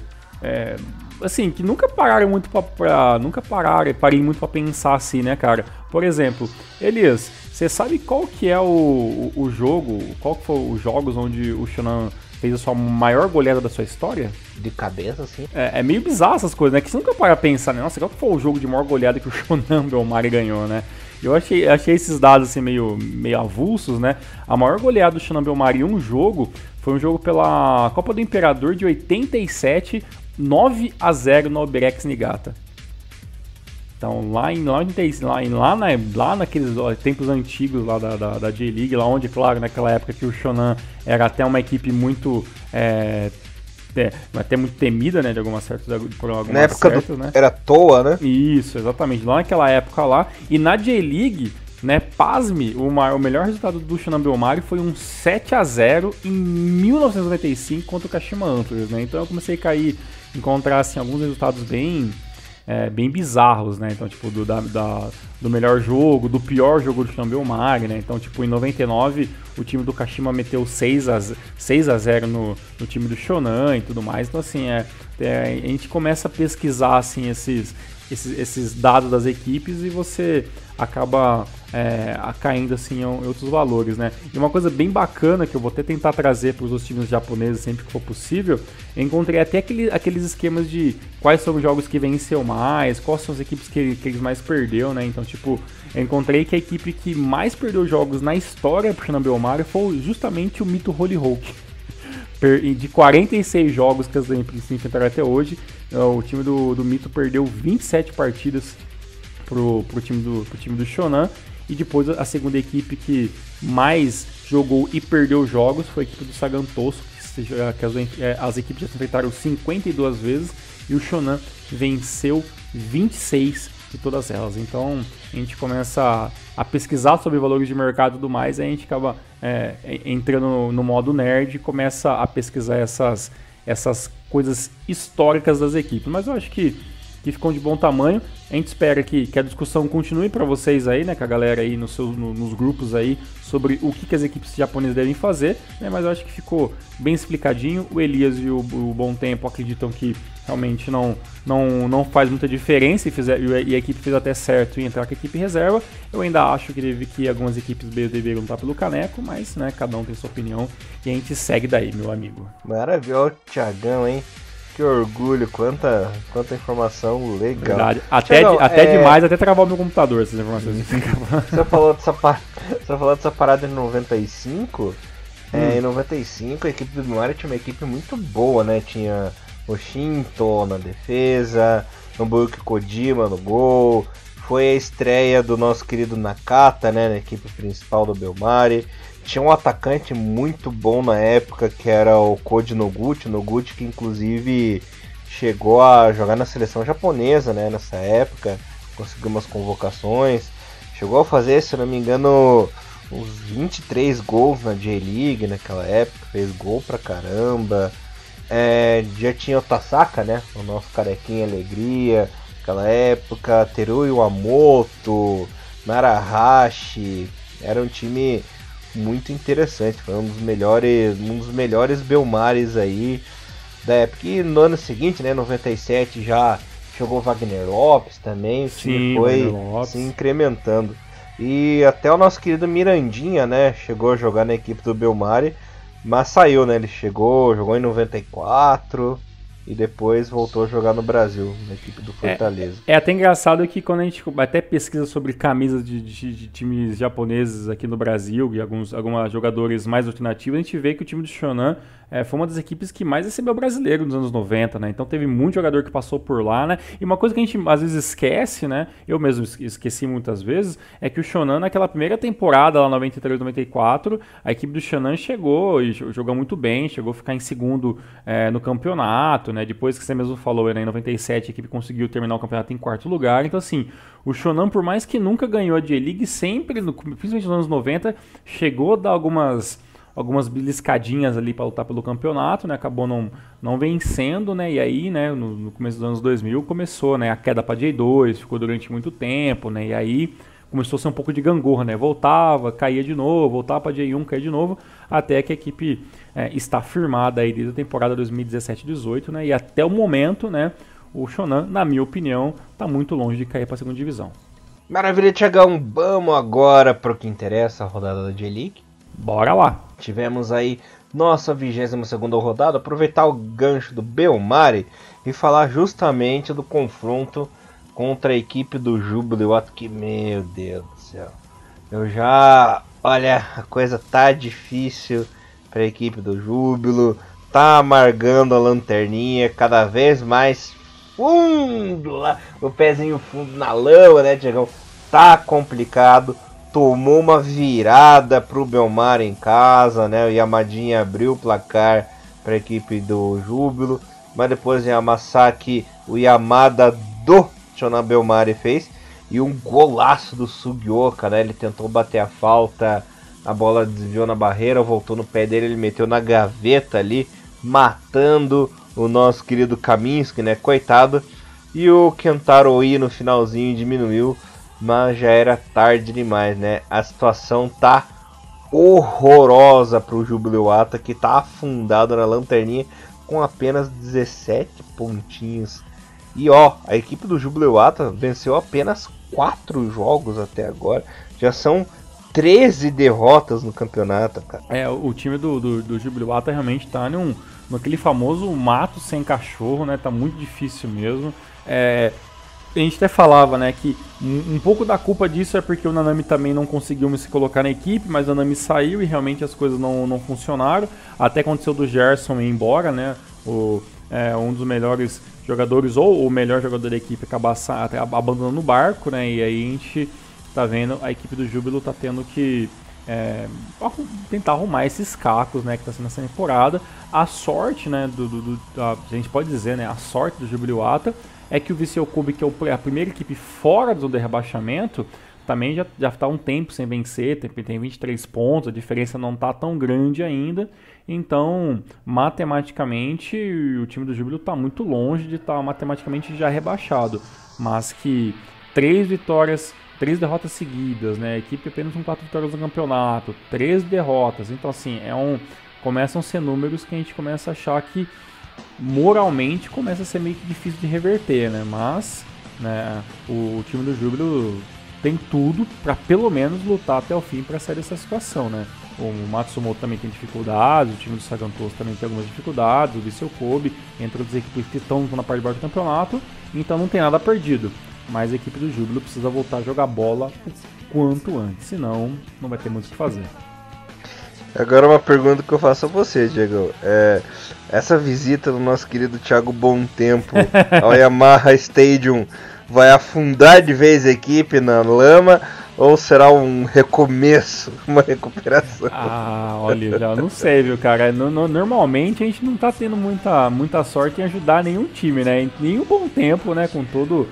assim, que nunca pararam muito parei muito pra pensar assim, né, cara? Por exemplo, Elias, você sabe qual que é o jogo, qual que foi os jogos onde o Shonan fez a sua maior goleada da sua história? De cabeça, assim? É meio bizarro essas coisas, né? Que você nunca para pensar, né? Nossa, qual que foi o jogo de maior goleada que o Shonan Belmari ganhou, né? Eu achei esses dados assim meio avulsos, né? A maior goleada do Shonan Bellmare em um jogo foi um jogo pela Copa do Imperador de 87, 9-0 no Albirex Niigata. Então, lá naqueles tempos antigos lá da J-League, lá onde, claro, naquela época que o Shonan era até uma equipe muito até muito temida, né, de algumas certas, por algumas na época certas, né? Era Toa, né? Isso, exatamente, lá naquela época lá. E na J-League, né, pasme, o melhor resultado do Shonan Bellmare foi um 7-0 em 1995 contra o Kashima Antlers, né? Então eu comecei a encontrar assim, alguns resultados bem bizarros, né? Então, tipo, do melhor jogo, do pior jogo do Shonan Bellmare, né? Então, tipo, em 99, o time do Kashima meteu 6-0 no time do Shonan e tudo mais. Então, assim, a gente começa a pesquisar, assim, esses dados das equipes e você acaba caindo, assim, em outros valores, né? E uma coisa bem bacana que eu vou até tentar trazer para os times japoneses sempre que for possível, eu encontrei até aqueles esquemas de quais são os jogos que venceu mais, quais são as equipes que eles mais perdeu, né? Então, tipo, eu encontrei que a equipe que mais perdeu jogos na história pro Shonan Bellmare foi justamente o Mito Hollyhock. De 46 jogos que as equipes se enfrentaram até hoje, o time do Mito perdeu 27 partidas pro time do Shonan. E depois a segunda equipe que mais jogou e perdeu jogos foi a equipe do Sagan Tosu, que as equipes já se enfrentaram 52 vezes e o Shonan venceu 26 de todas elas. Então a gente começa a pesquisar sobre valores de mercado e tudo mais, aí a gente acaba entrando no modo nerd e começa a pesquisar essas coisas históricas das equipes. Mas eu acho que ficou de bom tamanho. A gente espera que a discussão continue para vocês aí, né, com a galera aí nos grupos aí, sobre o que as equipes japonesas devem fazer, né, mas eu acho que ficou bem explicadinho. O Elias e o Bom Tempo acreditam que realmente não faz muita diferença e a equipe fez até certo em entrar com a equipe reserva. Eu ainda acho que algumas equipes B deveriam lutar pelo caneco, mas, né, cada um tem sua opinião e a gente segue daí, meu amigo. Maravilhoso, Thiagão, hein? Que orgulho, quanta informação legal. Verdade. Até demais, até travar o meu computador essas informações. Você falou dessa parada em 95. Em 95 a equipe do Bellmare tinha uma equipe muito boa, né? Tinha o Shinto na defesa, Nobuyuki Kojima no gol. Foi a estreia do nosso querido Nakata, né, na equipe principal do Bellmare. Tinha um atacante muito bom na época, que era o Koji Noguchi, que inclusive chegou a jogar na seleção japonesa, né, nessa época, conseguiu umas convocações, chegou a fazer, se não me engano, uns 23 gols na J-League naquela época, fez gol pra caramba. Já tinha o Tasaka, né, o nosso carequinha alegria, naquela época, Teru Iwamoto, Narahashi, era um time muito interessante, foi um dos melhores Bellmares aí da época. E no ano seguinte, né, 97, já jogou Wagner Lopes também, o time foi se incrementando. E até o nosso querido Mirandinha, né, chegou a jogar na equipe do Bellmare, mas saiu, né, ele jogou em 94 e depois voltou a jogar no Brasil, na equipe do Fortaleza. É até engraçado que quando a gente até pesquisa sobre camisas de times japoneses aqui no Brasil e alguns jogadores mais alternativos, a gente vê que o time do Shonan foi uma das equipes que mais recebeu brasileiro nos anos 90, né? Então teve muito jogador que passou por lá, né? E uma coisa que a gente às vezes esquece, né? Eu mesmo esqueci muitas vezes, é que o Shonan naquela primeira temporada, lá 93, 94, a equipe do Shonan chegou e jogou muito bem, chegou a ficar em segundo no campeonato, né? Depois que você mesmo falou, né, em 97 a equipe conseguiu terminar o campeonato em quarto lugar. Então assim, o Shonan, por mais que nunca ganhou a J-League, sempre, principalmente nos anos 90, chegou a dar algumas beliscadinhas ali para lutar pelo campeonato, né? Acabou não vencendo, né? E aí, né, no começo dos anos 2000 começou, né, a queda para J2, ficou durante muito tempo, né? E aí começou a ser um pouco de gangorra, né? Voltava, caía de novo, voltava para J1, caía de novo, até que a equipe está firmada aí desde a temporada 2017-18, né? E até o momento, né, o Shonan, na minha opinião, está muito longe de cair para a segunda divisão. Maravilha, Thiagão. Vamos agora para o que interessa, a rodada da J-League. Bora lá! Tivemos aí nossa 22ª rodada, aproveitar o gancho do Bellmare e falar justamente do confronto contra a equipe do Jubilee Watt, que, meu Deus do céu. Olha, a coisa tá difícil pra equipe do Júbilo. Tá amargando a lanterninha cada vez mais fundo lá. O pezinho fundo na lama, né, Tiagão? Tá complicado. Tomou uma virada pro Belmar em casa, né? O Yamadinha abriu o placar pra equipe do Júbilo. Mas depois de amassar aqui, o Yamada do Shonan Belmar fez. E um golaço do Sugioka, né? Ele tentou bater a falta, a bola desviou na barreira, voltou no pé dele, ele meteu na gaveta ali, matando o nosso querido Kaminsky, né? Coitado. E o Kentaro Oi no finalzinho diminuiu, mas já era tarde demais, né? A situação tá horrorosa pro Júbilo Iwata, que tá afundado na lanterninha com apenas 17 pontinhos. E a equipe do Júbilo Iwata venceu apenas 4 jogos até agora. Já são 13 derrotas no campeonato, cara. O time do Júbilo Iwata realmente tá naquele famoso mato sem cachorro, né? Tá muito difícil mesmo. A gente até falava, né, que um pouco da culpa disso é porque o Nanami também não conseguiu se colocar na equipe, mas o Nanami saiu e realmente as coisas não funcionaram. Até aconteceu do Gerson ir embora, né? Um dos melhores jogadores, ou o melhor jogador da equipe, acabar abandonando o barco, né? E aí a gente tá vendo a equipe do Júbilo tá tendo que tentar arrumar esses cacos, né, que tá sendo essa temporada. A sorte, né, a gente pode dizer, né, a sorte do Júbilo Iwata é que o Vissel Kobe, que é a primeira equipe fora do rebaixamento, também já está um tempo sem vencer, tem 23 pontos, a diferença não está tão grande ainda. Então, matematicamente, o time do Júbilo está muito longe de estar matematicamente já rebaixado. Mas que 3 derrotas seguidas, né? A equipe apenas com 4 vitórias no campeonato, 3 derrotas. Então, assim, começam a ser números que a gente começa a achar que moralmente começa a ser meio que difícil de reverter, né? Mas, né, o time do Júbilo tem tudo para pelo menos lutar até o fim para sair dessa situação, né? O Matsumoto também tem dificuldades, o time do Sagantoso também tem algumas dificuldades, o Vissel Kobe, entre outras equipes que estão na parte de baixo do campeonato, então não tem nada perdido. Mas a equipe do Júbilo precisa voltar a jogar bola o quanto antes, senão não vai ter muito o que fazer. Agora uma pergunta que eu faço a você, Diego. Essa visita do nosso querido Thiago Bom Tempo ao Yamaha Stadium vai afundar de vez a equipe na lama ou será um recomeço, uma recuperação? Olha, já não sei, viu, cara. Normalmente a gente não tá tendo muita sorte em ajudar nenhum time, né? Nem o Bom Tempo, né, com todo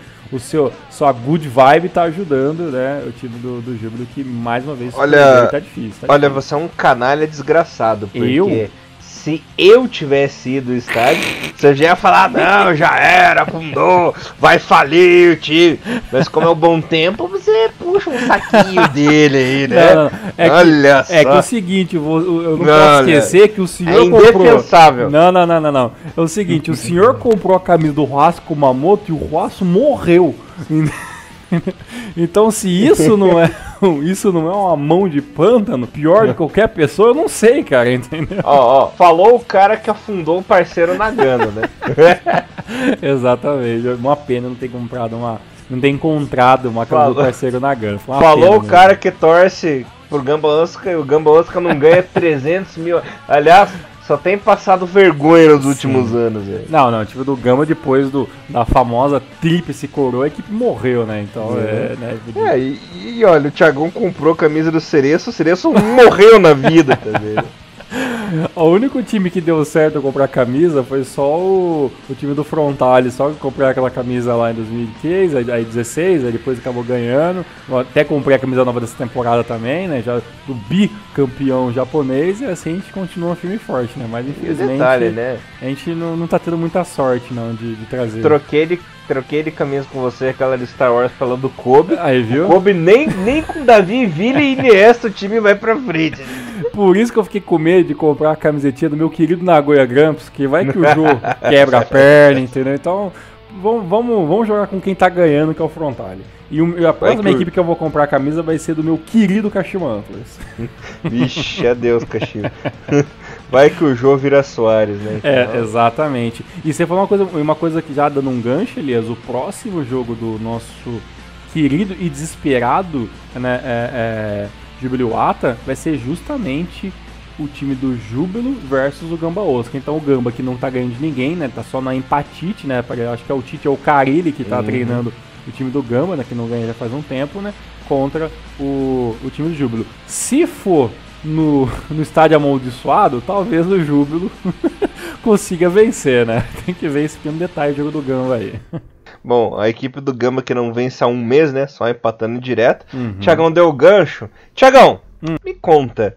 sua good vibe tá ajudando, né, o time do Júbilo, que mais uma vez tá difícil. Olha, você é um canalha desgraçado, porque se eu tivesse ido ao estádio, você já ia falar, não, já era, afundou, vai falir o time. Mas como é o Bom Tempo, você puxa um saquinho dele aí, né? Não. Olha só. É que é o seguinte, eu não posso esquecer que o senhor indefensável. Não. É o seguinte, o senhor comprou a camisa do Roaço Kumamoto e o Roaço morreu. Então, se isso não é uma mão de pântano, pior de qualquer pessoa, eu não sei, cara, entendeu? Falou o cara que afundou o parceiro Nagano, né? Exatamente, uma pena não ter encontrado uma camisa do parceiro Nagano. Falou o cara que torce pro Gamba Osaka e o Gamba Osaka não ganha 300 mil. Aliás, só tem passado vergonha nos últimos anos, velho. Não, o time do Gamba, depois da famosa tríplice coroa, a equipe morreu, né? Então, e olha, o Thiagão comprou a camisa do Cereço, o Cereço morreu na vida, tá vendo? O único time que deu certo comprar camisa foi só o time do Frontale, só que comprei aquela camisa lá em 2015, aí 16, aí depois acabou ganhando. Eu até comprei a camisa nova dessa temporada também, né? Já do bicampeão japonês, e assim a gente continua firme e forte, né? Mas infelizmente detalhe, né? A gente não tá tendo muita sorte não de trazer. Troquei de camisa com você, aquela de Star Wars falando do Kobe. Aí, viu? O Kobe nem com Davi, Villa e Iniesta o time vai pra frente. Por isso que eu fiquei com medo de comprar a camisetinha do meu querido Nagoya Grampus, que vai que o Jô quebra a perna, entendeu? Então, vamos jogar com quem tá ganhando, que é o Frontale. E a próxima equipe que eu vou comprar a camisa vai ser do meu querido Kashima Antlers. Vixe, adeus, Kashima. Vai que o Jô vira Soares, né? Então... exatamente. E você falou uma coisa que já dando um gancho, Elias, o próximo jogo do nosso querido e desesperado, né, Jubiluata, vai ser justamente o time do Júbilo versus o Gamba Osaka. Então o Gamba, que não tá ganhando de ninguém, né, tá só na empatite, né, acho que é o Tite ou o Carilli que tá treinando o time do Gamba, né, que não ganha já faz um tempo, né, contra o time do Júbilo. Se for no estádio amaldiçoado, talvez o Júbilo consiga vencer, né? Tem que ver esse pequeno detalhe do jogo do Gamba aí. Bom, a equipe do Gamba que não vence há um mês, né? Só empatando direto. Thiagão deu o gancho. Thiagão, me conta.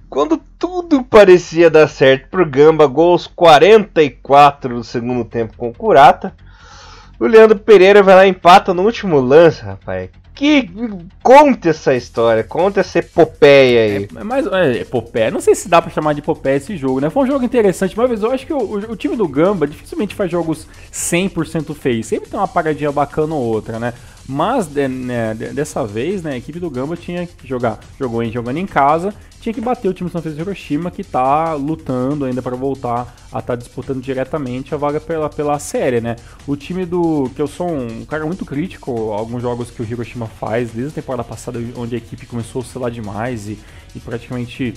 Quando tudo parecia dar certo pro Gamba, gols 44 do segundo tempo com o Kurata, o Leandro Pereira vai lá e empata no último lance, rapaz. Conta essa história, conta essa epopeia aí. Mas epopeia, não sei se dá pra chamar de epopeia esse jogo, né? Foi um jogo interessante, mas eu acho que o time do Gamba dificilmente faz jogos 100% feios. Sempre tem uma paradinha bacana ou outra, né? Mas dessa vez, né, a equipe do Gamba tinha que jogando em casa, tinha que bater o time do Sanfrecce de Hiroshima, que tá lutando ainda para voltar a estar disputando diretamente a vaga pela série, né? O time que eu sou um cara muito crítico a alguns jogos que o Hiroshima faz, desde a temporada passada, onde a equipe começou a oscilar demais e praticamente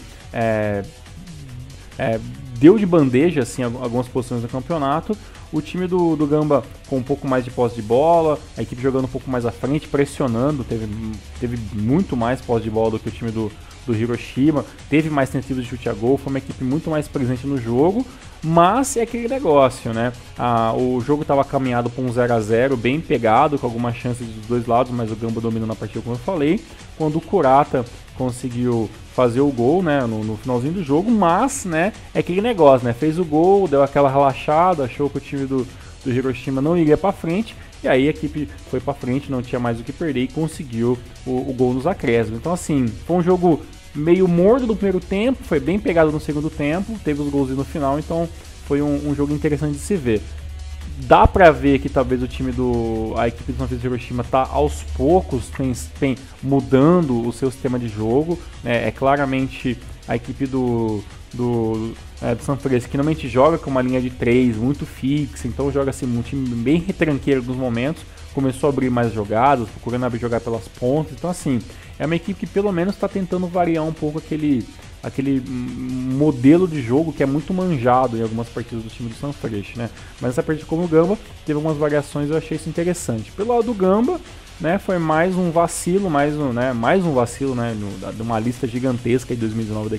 deu de bandeja assim, algumas posições do campeonato. O time do Gamba com um pouco mais de posse de bola, a equipe jogando um pouco mais à frente, pressionando, teve muito mais posse de bola do que o time do Hiroshima, teve mais tentativas de chute a gol, foi uma equipe muito mais presente no jogo, mas é aquele negócio, né? O jogo estava caminhado para um 0-0, bem pegado, com algumas chances dos dois lados, mas o Gamba dominou na partida, como eu falei, quando o Kurata conseguiu fazer o gol, né, no finalzinho do jogo, mas, né, é aquele negócio, né, fez o gol, deu aquela relaxada, achou que o time do Hiroshima não iria para frente, e aí a equipe foi para frente, não tinha mais o que perder e conseguiu o gol nos acréscimos. Então, assim, foi um jogo meio morno no primeiro tempo, foi bem pegado no segundo tempo, teve os golzinhos no final, então foi um jogo interessante de se ver. Dá pra ver que talvez a equipe do Sanfrecce de Hiroshima tá aos poucos tem mudando o seu sistema de jogo, né? É claramente a equipe do Sanfrecce que normalmente joga com uma linha de 3 muito fixa, então joga assim um time bem retranqueiro nos momentos, começou a abrir mais jogadas, procurando abrir jogar pelas pontas, então assim, é uma equipe que pelo menos está tentando variar um pouco aquele modelo de jogo que é muito manjado em algumas partidas do time do Sanfrecce, né? Mas essa partida como o Gamba teve algumas variações, eu achei isso interessante. Pelo lado do Gamba, né, foi mais um vacilo, né, de uma lista gigantesca de 2019 da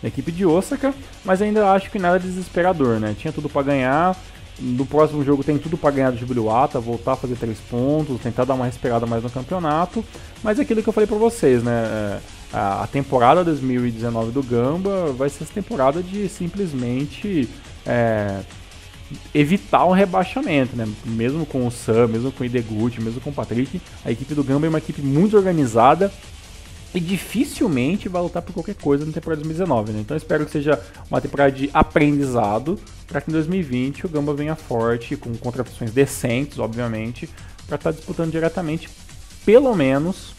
equipe de Osaka, mas ainda acho que nada desesperador, né? Tinha tudo para ganhar. No próximo jogo tem tudo para ganhar do Jubiluata, voltar a fazer 3 pontos, tentar dar uma respirada mais no campeonato, mas é aquilo que eu falei para vocês, né? A temporada 2019 do Gamba vai ser essa temporada de simplesmente evitar um rebaixamento, né? Mesmo com o Sam, mesmo com o Ideguchi, mesmo com o Patrick, a equipe do Gamba é uma equipe muito organizada e dificilmente vai lutar por qualquer coisa na temporada 2019, né? Então eu espero que seja uma temporada de aprendizado para que em 2020 o Gamba venha forte, com contratações decentes, obviamente, para estar disputando diretamente pelo menos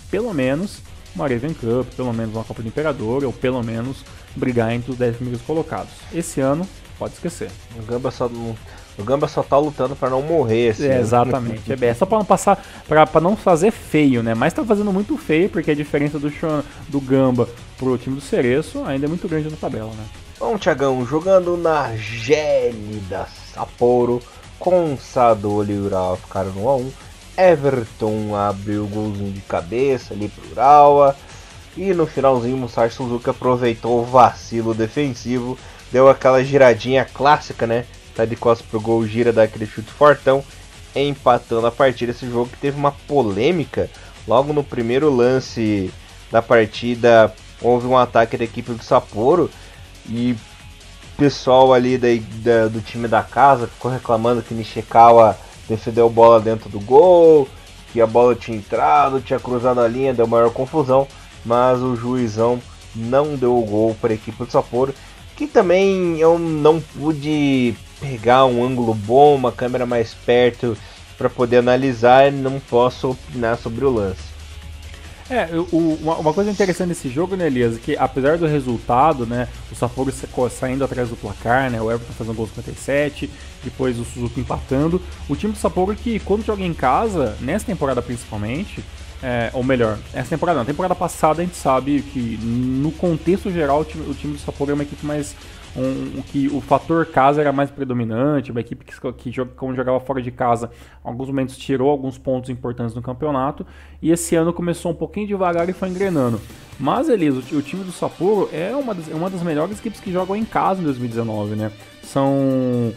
uma Raven Cup, pelo menos uma Copa do Imperador, ou pelo menos brigar entre os 10 primeiros colocados. Esse ano, pode esquecer. O Gamba só tá lutando para não morrer, assim. Exatamente, é só para não passar, para não fazer feio, né? Mas tá fazendo muito feio, porque a diferença do Gamba pro time do Cereço ainda é muito grande na tabela, né? Bom, Thiagão, jogando na gélida Sapporo, Consadole e Urawa ficaram no 1-1. Everton abriu o golzinho de cabeça ali pro Urawa. E no finalzinho o Musashi Suzuki aproveitou o vacilo defensivo. Deu aquela giradinha clássica, né? Tá de costas pro gol, gira, dá aquele chute fortão. Empatando a partida. Esse jogo que teve uma polêmica. Logo no primeiro lance da partida houve um ataque da equipe do Sapporo. E o pessoal ali do time da casa ficou reclamando que Nishikawa defendeu bola dentro do gol, que a bola tinha entrado, tinha cruzado a linha, deu maior confusão, mas o juizão não deu o gol para a equipe do Sapporo, que também eu não pude pegar um ângulo bom, uma câmera mais perto para poder analisar, e não posso opinar sobre o lance. Uma coisa interessante desse jogo, né, Elias, que apesar do resultado, né, o Sapporo saindo atrás do placar, né, o Everton fazendo gol 57, depois o Suzuki empatando, o time do Sapporo que quando joga em casa, nessa temporada principalmente, ou melhor, essa temporada não, temporada passada a gente sabe que no contexto geral o time do Sapporo é uma equipe mais que o fator casa era mais predominante, uma equipe que quando jogava fora de casa, em alguns momentos tirou alguns pontos importantes no campeonato, e esse ano começou um pouquinho devagar e foi engrenando. Mas, Elias, o time do Sapporo é uma das melhores equipes que jogam em casa em 2019, né? São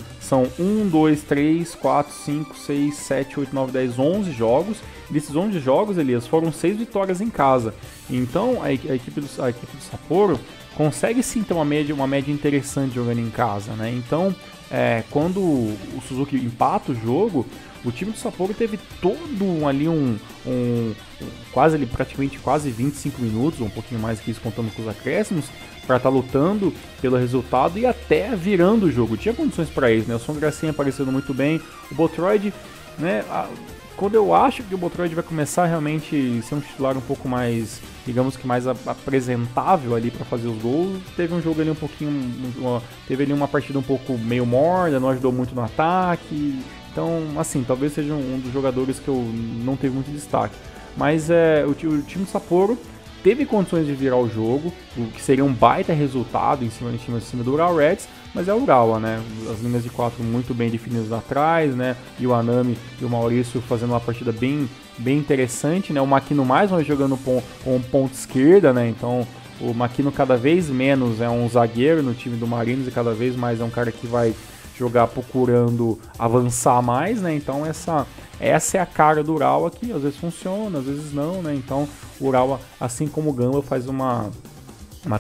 1, 2, 3, 4, 5, 6, 7, 8, 9, 10, 11 jogos. Desses 11 jogos, Elias, foram 6 vitórias em casa. Então, a equipe do Sapporo consegue sim ter uma média interessante jogando em casa, né? Então, quando o Suzuki empata o jogo, o time do Sapporo teve todo ali praticamente quase 25 minutos, um pouquinho mais que isso contando com os acréscimos, para estar lutando pelo resultado e até virando o jogo. Tinha condições para isso, né? O Son Gracinha aparecendo muito bem, o Botroid, né? Quando eu acho que o Botroid vai começar a realmente ser um titular um pouco mais, digamos que mais apresentável ali para fazer os gols, teve um jogo ali um pouquinho, teve ali uma partida um pouco meio morna, não ajudou muito no ataque, então assim, talvez seja um dos jogadores que eu não teve muito destaque, mas o time do Sapporo teve condições de virar o jogo, o que seria um baita resultado em cima do Urawa Reds, mas é o Urawa, né? As linhas de 4 muito bem definidas atrás, né? E o Anami e o Maurício fazendo uma partida bem interessante, né? O Makino mais uma vez jogando com ponta esquerda, né? Então o Makino cada vez menos é um zagueiro no time do Marinos e cada vez mais é um cara que vai jogar procurando avançar mais, né? Então essa é a cara do Urawa, que às vezes funciona, às vezes não, né? Então o Urawa, assim como o Gamba, faz uma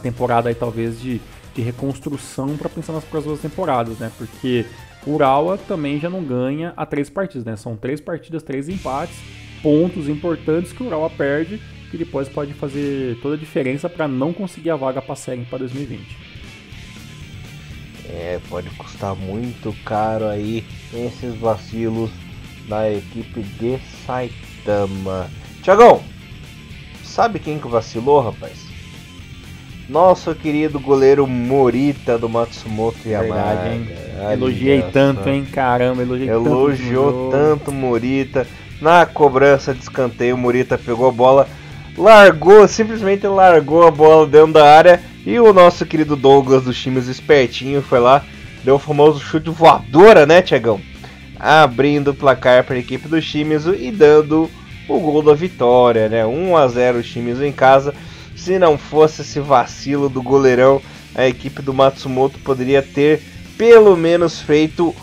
temporada aí talvez de reconstrução para pensar nas próximas temporadas, né? Porque o Urawa também já não ganha a 3 partidas, né? São 3 partidas, 3 empates, pontos importantes que o Urawa perde, que depois pode fazer toda a diferença para não conseguir a vaga para a série para 2020. Pode custar muito caro aí esses vacilos da equipe de Saitama. Thiagão, sabe quem que vacilou, rapaz? Nosso querido goleiro Morita do Matsumoto Yamada. Elogiei tanto, hein? Caramba, elogiou tanto Morita. Na cobrança de escanteio, o Morita pegou a bola, simplesmente largou a bola dentro da área. E o nosso querido Douglas dos times espertinho foi lá, deu o famoso chute voadora, né, Thiagão? Abrindo o placar para a equipe do Shimizu e dando o gol da vitória, né? 1-0 o Shimizu em casa. Se não fosse esse vacilo do goleirão, a equipe do Matsumoto poderia ter pelo menos feito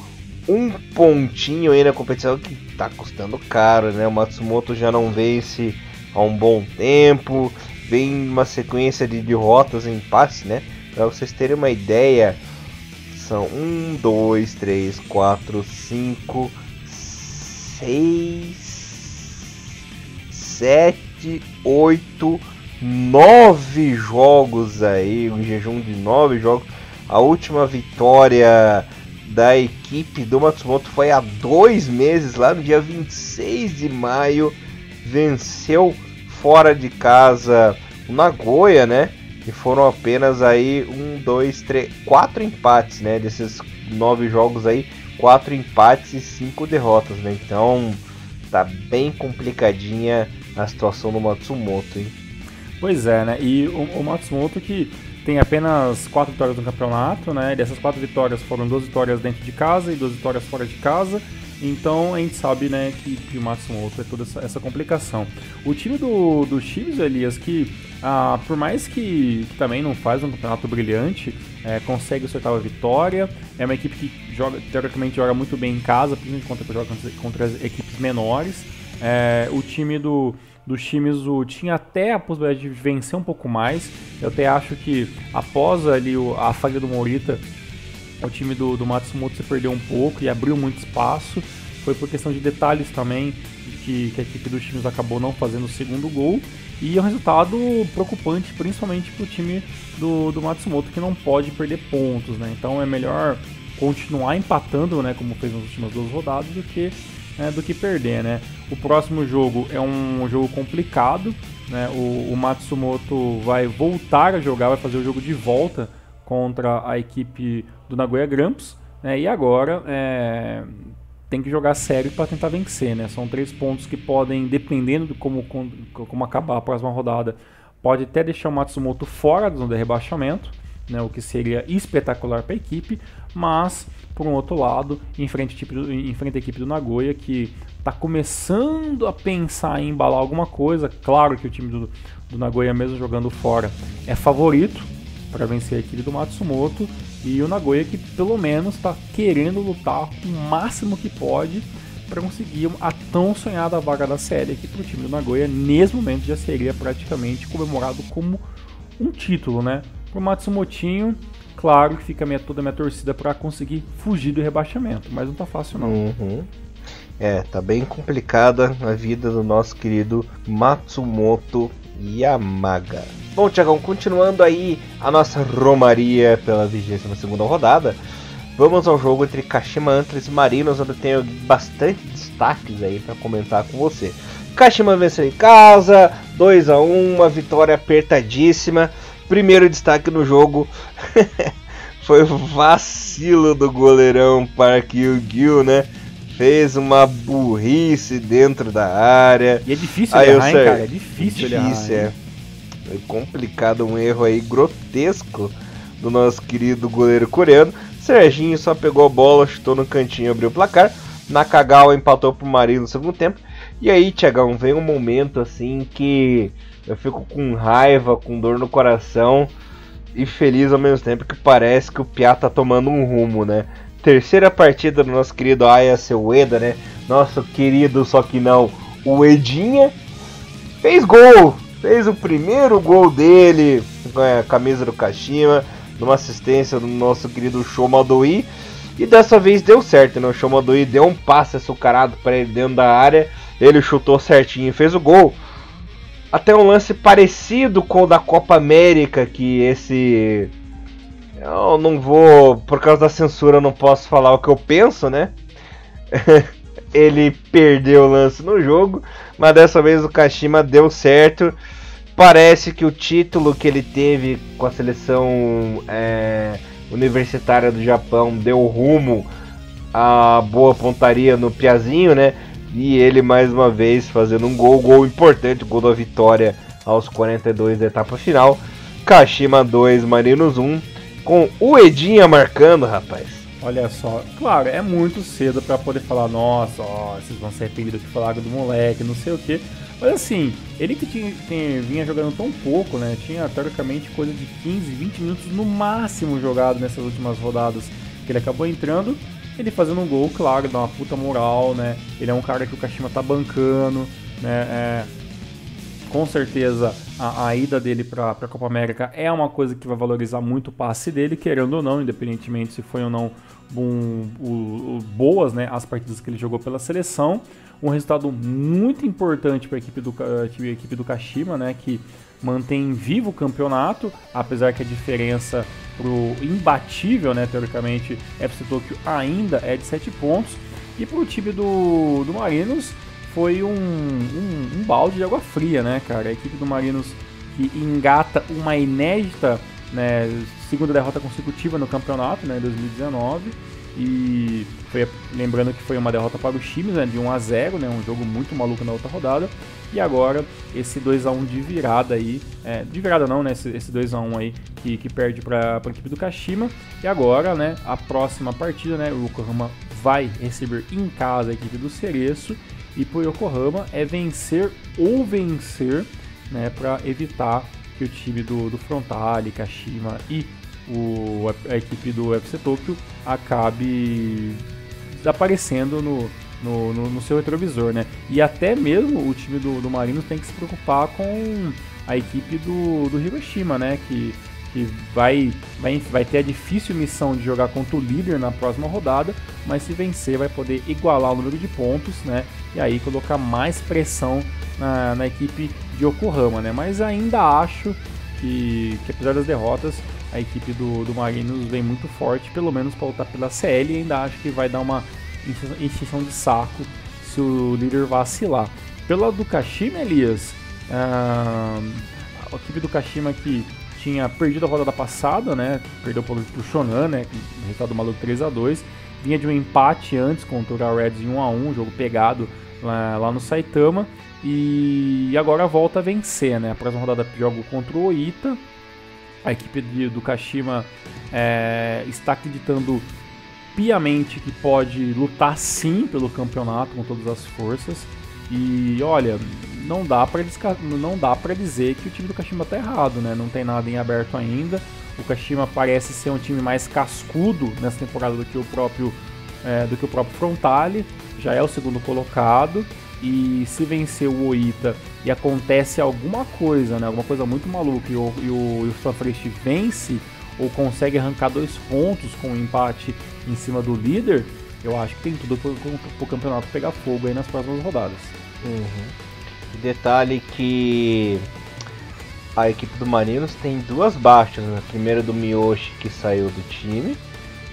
um pontinho aí na competição, que tá custando caro, né? O Matsumoto já não vence há um bom tempo, vem uma sequência de derrotas e empates, né? Para vocês terem uma ideia, são 1, 2, 3, 4, 5, 6, 7, 8, 9 jogos aí, um jejum de 9 jogos. A última vitória da equipe do Matsumoto foi há 2 meses, lá no dia 26 de maio, venceu fora de casa o Nagoya, né? E foram apenas aí 4 empates, né? Desses 9 jogos aí, 4 empates e 5 derrotas, né? Então tá bem complicadinha a situação do Matsumoto, hein? Pois é, né? E o Matsumoto que tem apenas 4 vitórias no campeonato, né? Dessas 4 vitórias foram 2 vitórias dentro de casa e 2 vitórias fora de casa. Então a gente sabe, né, que o Matsumoto é toda essa complicação. O time do Shimizu, Elias, que por mais que também não faz um campeonato brilhante, consegue sua 8ª vitória. É uma equipe que teoricamente joga muito bem em casa, principalmente contra as equipes menores. O time do Shimizu tinha até a possibilidade de vencer um pouco mais. Eu até acho que após ali a falha do Morita, o time do Matsumoto se perdeu um pouco e abriu muito espaço. Foi por questão de detalhes também que a equipe do Shimizu acabou não fazendo o segundo gol. E é um resultado preocupante, principalmente para o time do Matsumoto, que não pode perder pontos, né? Então é melhor continuar empatando, né, como fez nas últimas 2 rodadas, do que perder, né? O próximo jogo é um jogo complicado, né, o Matsumoto vai voltar a jogar, vai fazer o jogo de volta contra a equipe do Nagoya Grampus, né, e agora tem que jogar sério para tentar vencer, né? São 3 pontos que podem, dependendo de como acabar a próxima rodada, pode até deixar o Matsumoto fora do rebaixamento, né? O que seria espetacular para a equipe, mas, por um outro lado, enfrenta a equipe do Nagoya, que está começando a pensar em embalar alguma coisa. Claro que o time do Nagoya, mesmo jogando fora, é favorito para vencer a equipe do Matsumoto, e o Nagoya que pelo menos está querendo lutar o máximo que pode para conseguir a tão sonhada vaga da série, que para o time do Nagoya nesse momento já seria praticamente comemorado como um título, né? Para o Matsumotinho, claro que fica toda a minha torcida para conseguir fugir do rebaixamento, mas não tá fácil não. Uhum. Tá bem complicada a vida do nosso querido Matsumoto Yamaga. Bom, Thiagão, continuando aí a nossa romaria pela 22ª rodada, vamos ao jogo entre Kashima Antlers e Marinos, onde eu tenho bastante destaques aí para comentar com você. Kashima venceu em casa, 2-1, uma vitória apertadíssima. Primeiro destaque no jogo foi o vacilo do goleirão Park Yu-Gil, né? Fez uma burrice dentro da área. E é difícil ele errar, hein, cara? É difícil ele errar. Foi complicado, um erro aí grotesco do nosso querido goleiro coreano. Serginho só pegou a bola, chutou no cantinho, abriu o placar. Nakagawa empatou pro Marinho no segundo tempo. E aí, Thiagão, vem um momento assim que eu fico com raiva, com dor no coração e feliz ao mesmo tempo, que parece que o Piá tá tomando um rumo, né? Terceira partida do nosso querido Ayase Ueda, né? Nosso querido, só que não, o Edinha fez gol! Fez o primeiro gol dele com a camisa do Kashima, numa assistência do nosso querido Shomadoi. E dessa vez deu certo, né? O Shomadoi deu um passe açucarado para ele dentro da área. Ele chutou certinho e fez o gol. Até um lance parecido com o da Copa América, que esse... Eu não vou... Por causa da censura eu não posso falar o que eu penso, né? Ele perdeu o lance no jogo, mas dessa vez o Kashima deu certo. Parece que o título que ele teve com a seleção universitária do Japão deu rumo à boa pontaria no Piazinho, né? E ele mais uma vez fazendo um gol importante, gol da vitória aos 42 da etapa final. Kashima 2, Marinos 1, com o Edinha marcando, rapaz. Olha só, claro, é muito cedo pra poder falar, nossa, vocês vão se arrepender do que falaram do moleque, não sei o que. Mas assim, ele que vinha jogando tão pouco, né? Tinha teoricamente coisa de 15, 20 minutos no máximo jogado nessas últimas rodadas que ele acabou entrando. Ele fazendo um gol, claro, dá uma puta moral, né? Ele é um cara que o Kashima tá bancando, né? Com certeza a ida dele para a Copa América é uma coisa que vai valorizar muito o passe dele, querendo ou não, independentemente se foi ou não boas, né, as partidas que ele jogou pela seleção. Um resultado muito importante para a equipe do Kashima, né, que mantém vivo o campeonato, apesar que a diferença pro imbatível, né, teoricamente, FC Tokyo ainda é de 7 pontos. E para o time do Marinos foi um balde de água fria, né, cara? A equipe do Marinos que engata uma inédita, né, segunda derrota consecutiva no campeonato, né, em 2019. E lembrando que foi uma derrota para o Chimes, né, de 1-0, né, um jogo muito maluco na outra rodada. E agora esse 2-1 de virada aí, de virada não, né, esse 2-1 aí que perde para a equipe do Kashima. E agora, né, a próxima partida, né, o Yokohama vai receber em casa a equipe do Cereço. E pro Yokohama é vencer ou vencer, né, para evitar que o time do Frontale, Kashima e a equipe do FC Tokyo acabe desaparecendo no seu retrovisor, né? E até mesmo o time do Marinos tem que se preocupar com a equipe do Hiroshima, né? Que vai ter a difícil missão de jogar contra o líder na próxima rodada, mas se vencer vai poder igualar o número de pontos, né? E aí colocar mais pressão na equipe de Yokohama, né? Mas ainda acho que apesar das derrotas, a equipe do Marinos vem muito forte, pelo menos para lutar pela CL, e ainda acho que vai dar uma encheção de saco se o líder vacilar. Pelo lado do Kashima, Elias, A equipe do Kashima que tinha perdido a rodada passada, né? Perdeu pro Shonan, né? Resultado maluco 3-2. Vinha de um empate antes contra o Ura Reds em 1-1, jogo pegado lá no Saitama. E agora volta a vencer, né? A próxima rodada joga contra o Oita. A equipe do Kashima está acreditando piamente que pode lutar sim pelo campeonato com todas as forças. E olha, não dá pra dizer que o time do Kashima tá errado, né? Não tem nada em aberto ainda. O Kashima parece ser um time mais cascudo nessa temporada do que o próprio Frontale. Já é o segundo colocado. E se vencer o Oita e acontece alguma coisa, né? Alguma coisa muito maluca e o Sunfresh vence ou consegue arrancar 2 pontos com um empate em cima do líder, eu acho que tem tudo pro campeonato pegar fogo aí nas próximas rodadas. Detalhe que a equipe do Marinos tem 2 baixas, né? A primeira do Miyoshi, que saiu do time,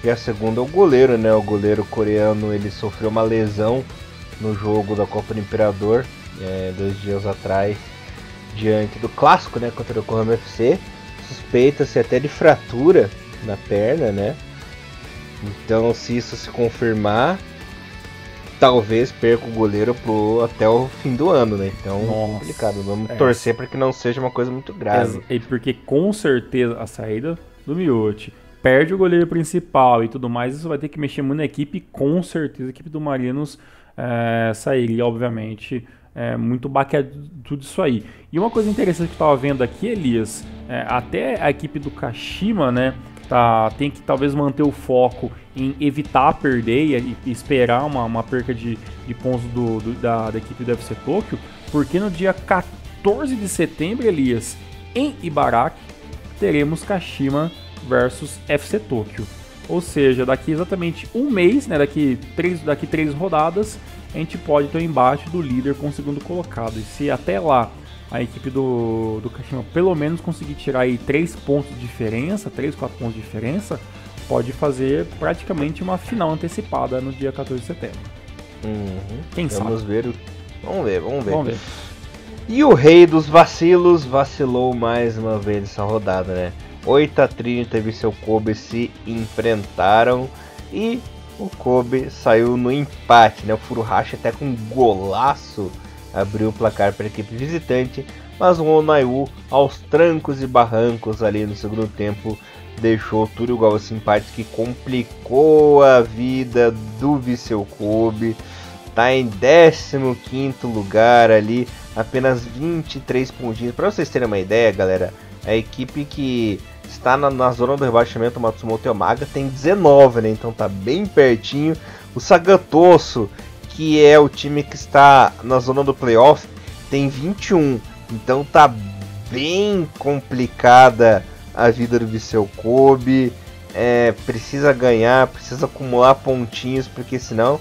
e a segunda é o goleiro, né? O goleiro coreano, ele sofreu uma lesão no jogo da Copa do Imperador 2 dias atrás, diante do clássico, né, contra o Yokohama FC. Suspeita-se até de fratura na perna, né? Então, se isso se confirmar, talvez perca o goleiro até o fim do ano, né? Então, complicado. Vamos torcer para que não seja uma coisa muito grave. E porque com certeza a saída do Miyoshi perde o goleiro principal e tudo mais, isso vai ter que mexer muito na equipe. Com certeza a equipe do Marinos sairia, obviamente, muito baqueado tudo isso aí. E uma coisa interessante que eu estava vendo aqui, Elias, até a equipe do Kashima, né, tem que talvez manter o foco em evitar perder e esperar uma perca de pontos da equipe do FC Tokyo, porque no dia 14 de setembro, Elias, em Ibaraki, teremos Kashima versus FC Tokyo. Ou seja, daqui exatamente um mês, né, daqui 3 rodadas, a gente pode ter um embate do líder com o segundo colocado. E se até lá a equipe do Kashima pelo menos conseguir tirar aí 3 pontos de diferença, 3, 4 pontos de diferença, pode fazer praticamente uma final antecipada no dia 14 de setembro. Quem sabe? Vamos ver. Vamos ver. E o rei dos vacilos vacilou mais uma vez nessa rodada, né? Oita, Trinita e Vissel Kobe se enfrentaram e o Kobe saiu no empate, né? O Furuhashi até com um golaço abriu o placar para a equipe visitante, mas o Onaiu, aos trancos e barrancos ali no segundo tempo, deixou tudo igual esse empate que complicou a vida do Vissel Kobe. Tá em 15º lugar ali, apenas 23 pontinhos. Para vocês terem uma ideia, galera, a equipe que está na zona do rebaixamento, o Matsumoto Yamaga, tem 19, né? Então tá bem pertinho. O Sagatoso, que é o time que está na zona do playoff, tem 21. Então tá bem complicada a vida do Vissel Kobe. Precisa ganhar, precisa acumular pontinhos, porque senão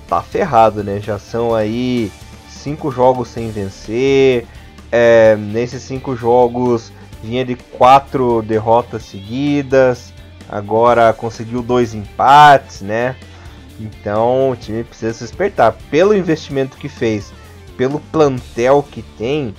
tá ferrado, né? Já são aí 5 jogos sem vencer. Nesses 5 jogos vinha de 4 derrotas seguidas, agora conseguiu 2 empates, né? Então o time precisa se despertar. Pelo investimento que fez, pelo plantel que tem,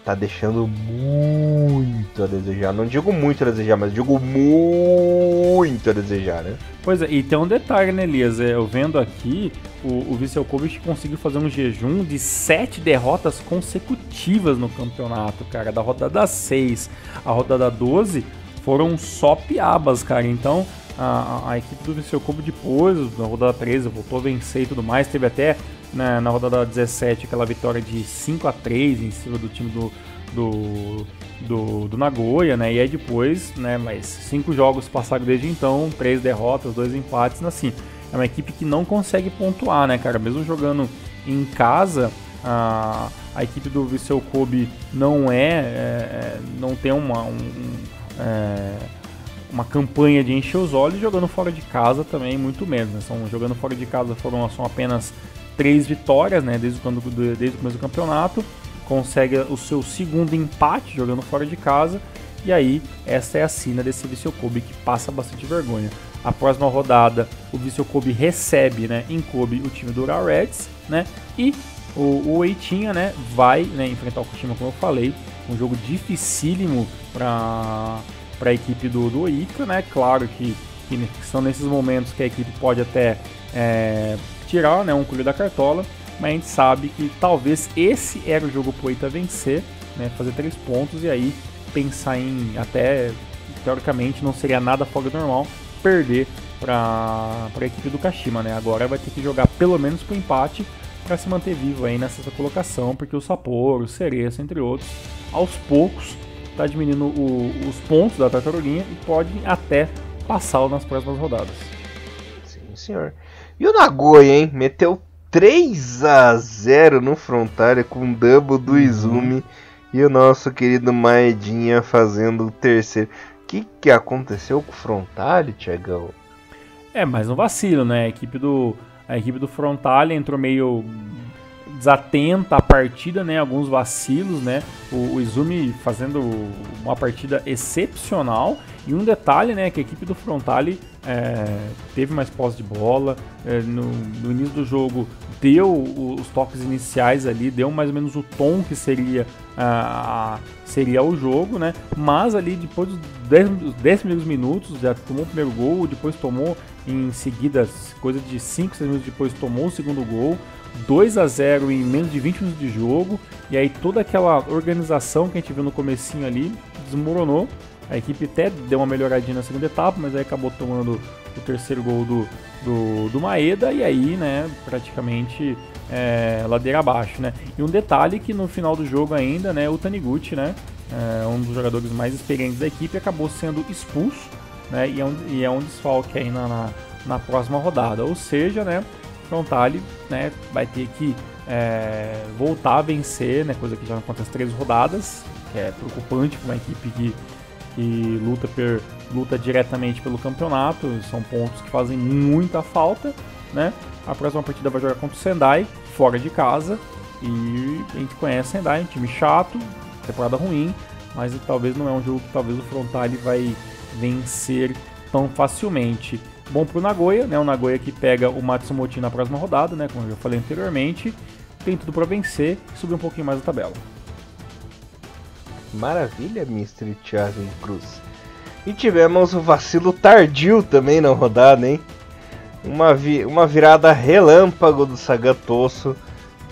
tá deixando muito a desejar. Não digo muito a desejar, mas digo muito a desejar, né? Pois é, e tem um detalhe, né, Elias? Eu vendo aqui, o Vissel Kobe conseguiu fazer um jejum de 7 derrotas consecutivas no campeonato, cara. Da rodada 6 à rodada 12 foram só piabas, cara. Então a equipe do Vissel Kobe depois, na rodada 13, voltou a vencer e tudo mais. Teve até na rodada 17 aquela vitória de 5-3 em cima do time do Nagoya, né? E aí depois, né, mais 5 jogos passaram desde então, 3 derrotas, 2 empates, assim. É uma equipe que não consegue pontuar, né, cara? Mesmo jogando em casa, a equipe do Vissel Kobe não tem uma campanha de encher os olhos, jogando fora de casa também muito menos, né? Jogando fora de casa são apenas 3 vitórias, né, desde o começo do campeonato. Consegue o seu segundo empate jogando fora de casa, e aí essa é a sina desse Vissel Kobe, que passa bastante vergonha. A próxima rodada o Vissel Kobe recebe, né, em Kobe o time do Ura Reds, né, e O Eitinha, né, vai, né, enfrentar o Kashima, como eu falei, um jogo dificílimo para a equipe do Oita, né? Claro que são nesses momentos que a equipe pode até tirar, né, um coelho da cartola, mas a gente sabe que talvez esse era o jogo pro Oita vencer, né, fazer 3 pontos e aí pensar em até, teoricamente, não seria nada fora do normal, perder para a equipe do Kashima, né? Agora vai ter que jogar pelo menos pro empate para se manter vivo aí nessa colocação, porque o Sapporo, o Cereço, entre outros, aos poucos está diminuindo os pontos da Tartaruguinha e pode até passá-lo nas próximas rodadas. Sim, senhor. E o Nagoya, hein? Meteu 3-0 no Frontale com double do Izumi e o nosso querido Maedinha fazendo o terceiro. O que aconteceu com o Frontale, Thiagão? Mais um vacilo, né? A equipe do Frontale entrou meio desatenta à partida, né? Alguns vacilos, né? O Izumi fazendo uma partida excepcional. E um detalhe, né? Que a equipe do Frontale teve mais posse de bola. No início do jogo deu os toques iniciais ali, deu mais ou menos o tom que seria o jogo, né? Mas ali depois dos 10 primeiros minutos já tomou o primeiro gol, depois tomou em seguida, coisa de 5, 6 minutos depois, tomou o segundo gol, 2-0 em menos de 20 minutos de jogo, e aí toda aquela organização que a gente viu no comecinho ali desmoronou. A equipe até deu uma melhoradinha na segunda etapa, mas aí acabou tomando o terceiro gol do Maeda, e aí, né, praticamente ladeira abaixo, né. E um detalhe que no final do jogo ainda, né, o Taniguchi, né, um dos jogadores mais experientes da equipe, acabou sendo expulso, né, e é um desfalque aí na próxima rodada, ou seja, né, Frontale, né, vai ter que voltar a vencer, né, coisa que já acontece 3 rodadas, que é preocupante para uma equipe que luta diretamente pelo campeonato. São pontos que fazem muita falta, né? A próxima partida vai jogar contra o Sendai, fora de casa, e a gente conhece o Sendai, um time chato, temporada ruim, mas talvez não é um jogo que talvez o Frontale vai vencer tão facilmente. Bom pro Nagoya, né? O Nagoya que pega o Matsumoto na próxima rodada, né? Como eu já falei anteriormente, tem tudo para vencer e subir um pouquinho mais a tabela. Maravilha, Mr. Thiago Cruz. E tivemos o vacilo tardio também na rodada, hein? Uma virada relâmpago do Sagantoso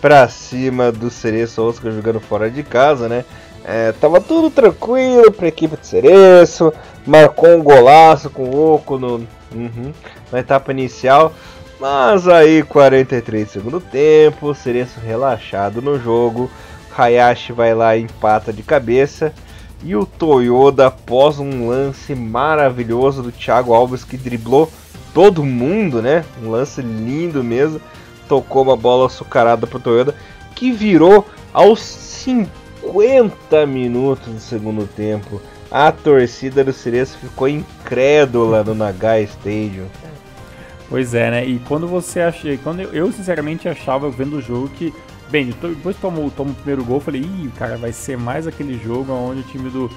pra cima do Cereço Oscar jogando fora de casa, né? Tava tudo tranquilo pra equipe de Cereço, marcou um golaço com o Oco na etapa inicial, mas aí 43 do segundo tempo, Cereço relaxado no jogo, Hayashi vai lá e empata de cabeça, e o Toyoda, após um lance maravilhoso do Thiago Alves que driblou todo mundo, né? Um lance lindo mesmo, tocou uma bola açucarada pro Toyoda, que virou aos 50 minutos do segundo tempo. A torcida do Cereço ficou incrédula no Nagai Stadium. Pois é, né? E quando eu sinceramente achava, vendo o jogo, que bem, depois tomou o primeiro gol, eu falei, cara, vai ser mais aquele jogo onde o time do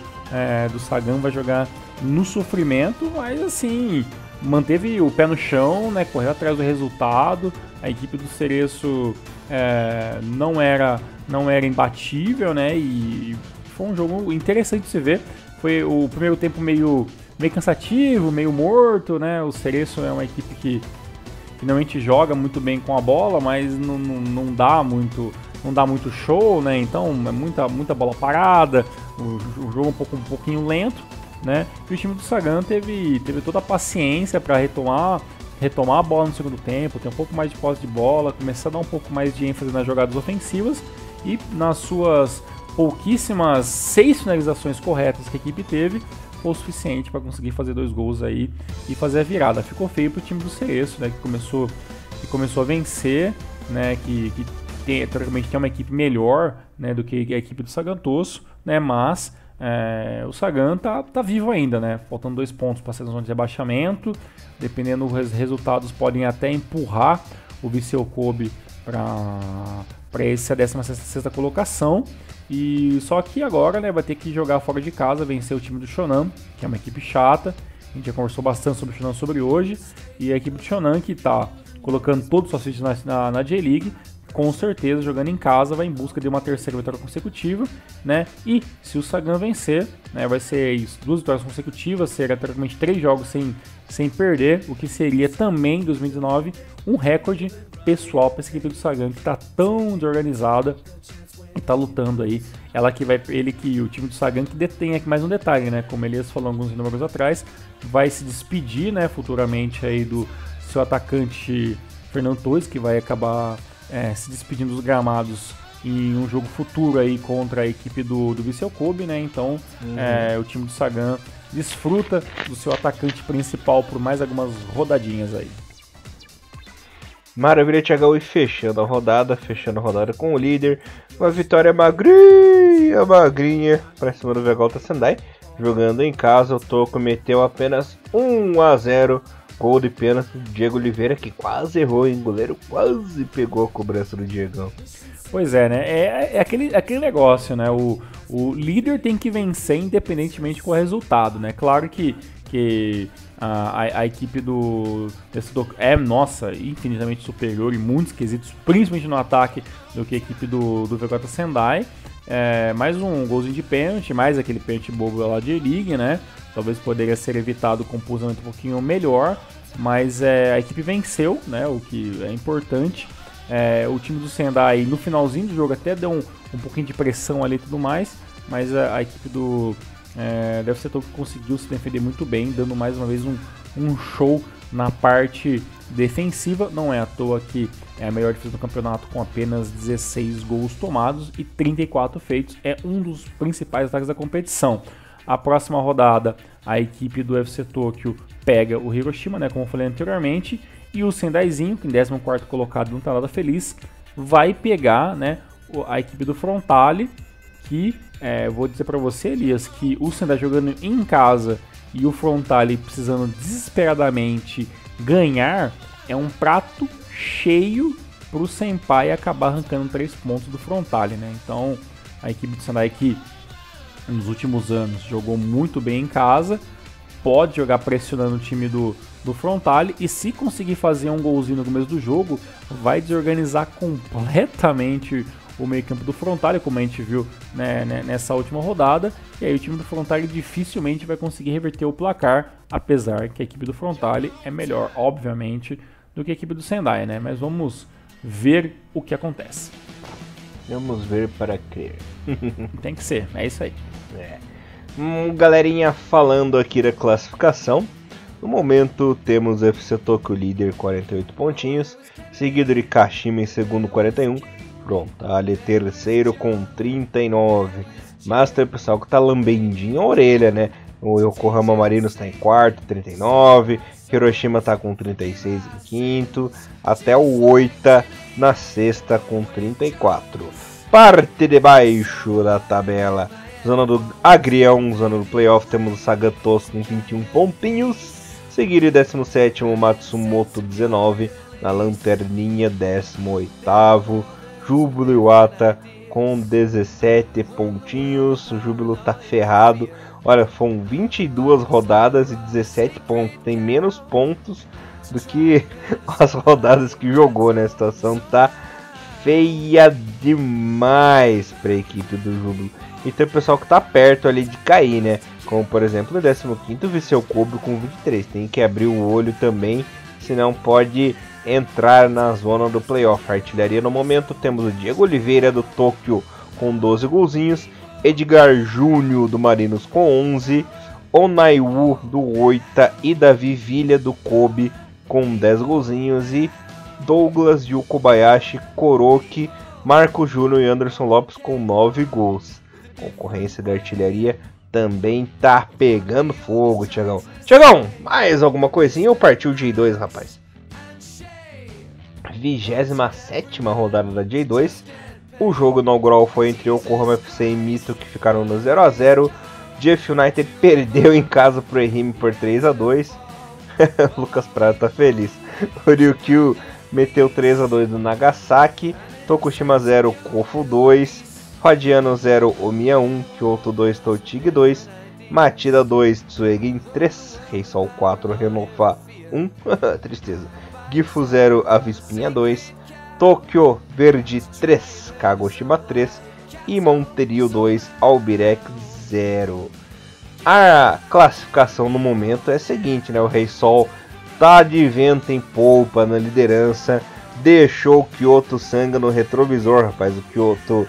Sagan vai jogar no sofrimento, mas assim, manteve o pé no chão, né, correu atrás do resultado. A equipe do Cereço não era imbatível, né, e foi um jogo interessante de se ver. Foi o primeiro tempo meio cansativo, meio morto, né, o Cereço é uma equipe que finalmente joga muito bem com a bola, mas não dá muito show, né? Então é muita bola parada, o jogo um pouquinho lento, né? E o time do Sagan teve toda a paciência para retomar a bola no segundo tempo, ter um pouco mais de posse de bola, começar a dar um pouco mais de ênfase nas jogadas ofensivas, e nas suas pouquíssimas 6 finalizações corretas que a equipe teve, foi o suficiente para conseguir fazer 2 gols aí e fazer a virada. Ficou feio pro time do Cereço, né, que começou a vencer, né, que teoricamente tem uma equipe melhor, né, do que a equipe do Sagantoso, né, mas o Sagan tá vivo ainda, né, faltando 2 pontos para ser na zona de rebaixamento. Dependendo dos resultados, podem até empurrar o Vissel Kobe para essa 16ª colocação. E só que agora, né, vai ter que jogar fora de casa, vencer o time do Shonan, que é uma equipe chata. A gente já conversou bastante sobre o Shonan sobre hoje. E a equipe do Shonan, que está colocando todos os seus fichas na J-League, com certeza, jogando em casa, vai em busca de uma terceira vitória consecutiva, né? E se o Sagan vencer, né, vai ser isso, 2 vitórias consecutivas, será teoricamente 3 jogos sem perder, o que seria também em 2019 um recorde pessoal para essa equipe do Sagan, que está tão desorganizada e está lutando aí. O time do Sagan que detém aqui mais um detalhe, né? Como Elias falou alguns números atrás, vai se despedir, né, futuramente aí do seu atacante Fernando Torres, que vai acabar se despedindo dos gramados em um jogo futuro aí contra a equipe do Vissel Kobe, né? Então o time do Sagan desfruta do seu atacante principal por mais algumas rodadinhas aí. Maravilha, Thiagão, e fechando a rodada com o líder, uma vitória magrinha pra cima do Vegalta Sendai. Jogando em casa, o Toco meteu apenas 1-0, gol de pênalti do Diego Oliveira, que quase errou, hein? O goleiro quase pegou a cobrança do Diegão. Pois é, né? É aquele negócio, né? O líder tem que vencer independentemente com o resultado, né? Claro que a equipe desse é, infinitamente superior em muitos quesitos, principalmente no ataque, do que a equipe do Vegalta Sendai. Mais um golzinho de pênalti, mais aquele pênalti bobo lá de E-League, né? Talvez poderia ser evitado com um posicionamento um pouquinho melhor, mas a equipe venceu, né? O que é importante. O time do Sendai no finalzinho do jogo até deu um pouquinho de pressão ali e tudo mais, mas a equipe do FC Tokyo conseguiu se defender muito bem, dando mais uma vez um show na parte defensiva. Não é à toa que é a melhor defesa do campeonato, com apenas 16 gols tomados e 34 feitos. É um dos principais ataques da competição. A próxima rodada, a equipe do FC Tokyo pega o Hiroshima, né, como eu falei anteriormente, e o Sendaizinho, que em 14º colocado não tá nada feliz, vai pegar, né, a equipe do Frontale, que vou dizer para você, Elias, que o Sendai jogando em casa e o Frontale precisando desesperadamente ganhar, é um prato cheio pro Senpai acabar arrancando 3 pontos do Frontale, né? Então, a equipe do Sendai, que nos últimos anos jogou muito bem em casa, pode jogar pressionando o time do Frontale, e se conseguir fazer um golzinho no começo do jogo, vai desorganizar completamente o meio campo do Frontale, como a gente viu, né, nessa última rodada, e aí o time do Frontale dificilmente vai conseguir reverter o placar, apesar que a equipe do Frontale é melhor, obviamente, do que a equipe do Sendai, né? Mas vamos ver o que acontece. Vamos ver para crer. Tem que ser, é isso aí. Galerinha, falando aqui da classificação, no momento temos o FC Tokyo líder, 48 pontinhos, seguido de Kashima em segundo, 41, Frontale terceiro com 39, mas tem o pessoal que tá lambendinho a orelha, né? O Yokohama Marinos está em quarto, 39, Hiroshima tá com 36 em quinto, até o Oita na sexta com 34. Parte de baixo da tabela, zona do Agrião, zona do playoff, temos o Sagan Tosu com 21 pontinhos, seguido de 17º o Matsumoto 19, na lanterninha 18º, Júbilo Iwata com 17 pontinhos, o Júbilo tá ferrado. Olha, foram 22 rodadas e 17 pontos, tem menos pontos do que as rodadas que jogou, né? A situação tá feia demais para a equipe do Júbilo. E tem o pessoal que tá perto ali de cair, né? Como por exemplo o 15º Vissel Kobe com 23, tem que abrir o olho também, senão pode entrar na zona do playoff. A artilharia no momento temos o Diego Oliveira do Tóquio com 12 golzinhos, Edgar Júnior do Marinos com 11, Onaiwu do Oita e Davi Villa do Kobe com 10 golzinhos, e Douglas Yu Kobayashi, Koroki, Marco Júnior e Anderson Lopes com 9 gols. Concorrência da artilharia também tá pegando fogo, Thiagão. Thiagão, mais alguma coisinha ou partiu o J2, rapaz? 27ª rodada da J2. O jogo inaugural foi entre Yokohama FC e Mito, que ficaram no 0-0. Jeff United perdeu em casa pro Ehime por 3-2. Lucas Prata tá feliz. O Ryukyu meteu 3-2 no Nagasaki. Tokushima 0, Kofu 2. Radiano 0, Omiya 1. Kyoto 2, Toutig 2. Matida 2, Tsuegen 3. Reisol 4, Renofa 1. Tristeza. Gifu 0, Avispinha 2. Tokyo Verde 3, Kagoshima 3 e Monterio 2, Albirex 0. A classificação no momento é a seguinte, né? O Rei Sol tá de vento em polpa na liderança, deixou o Kyoto Sanga no retrovisor, rapaz. O Kyoto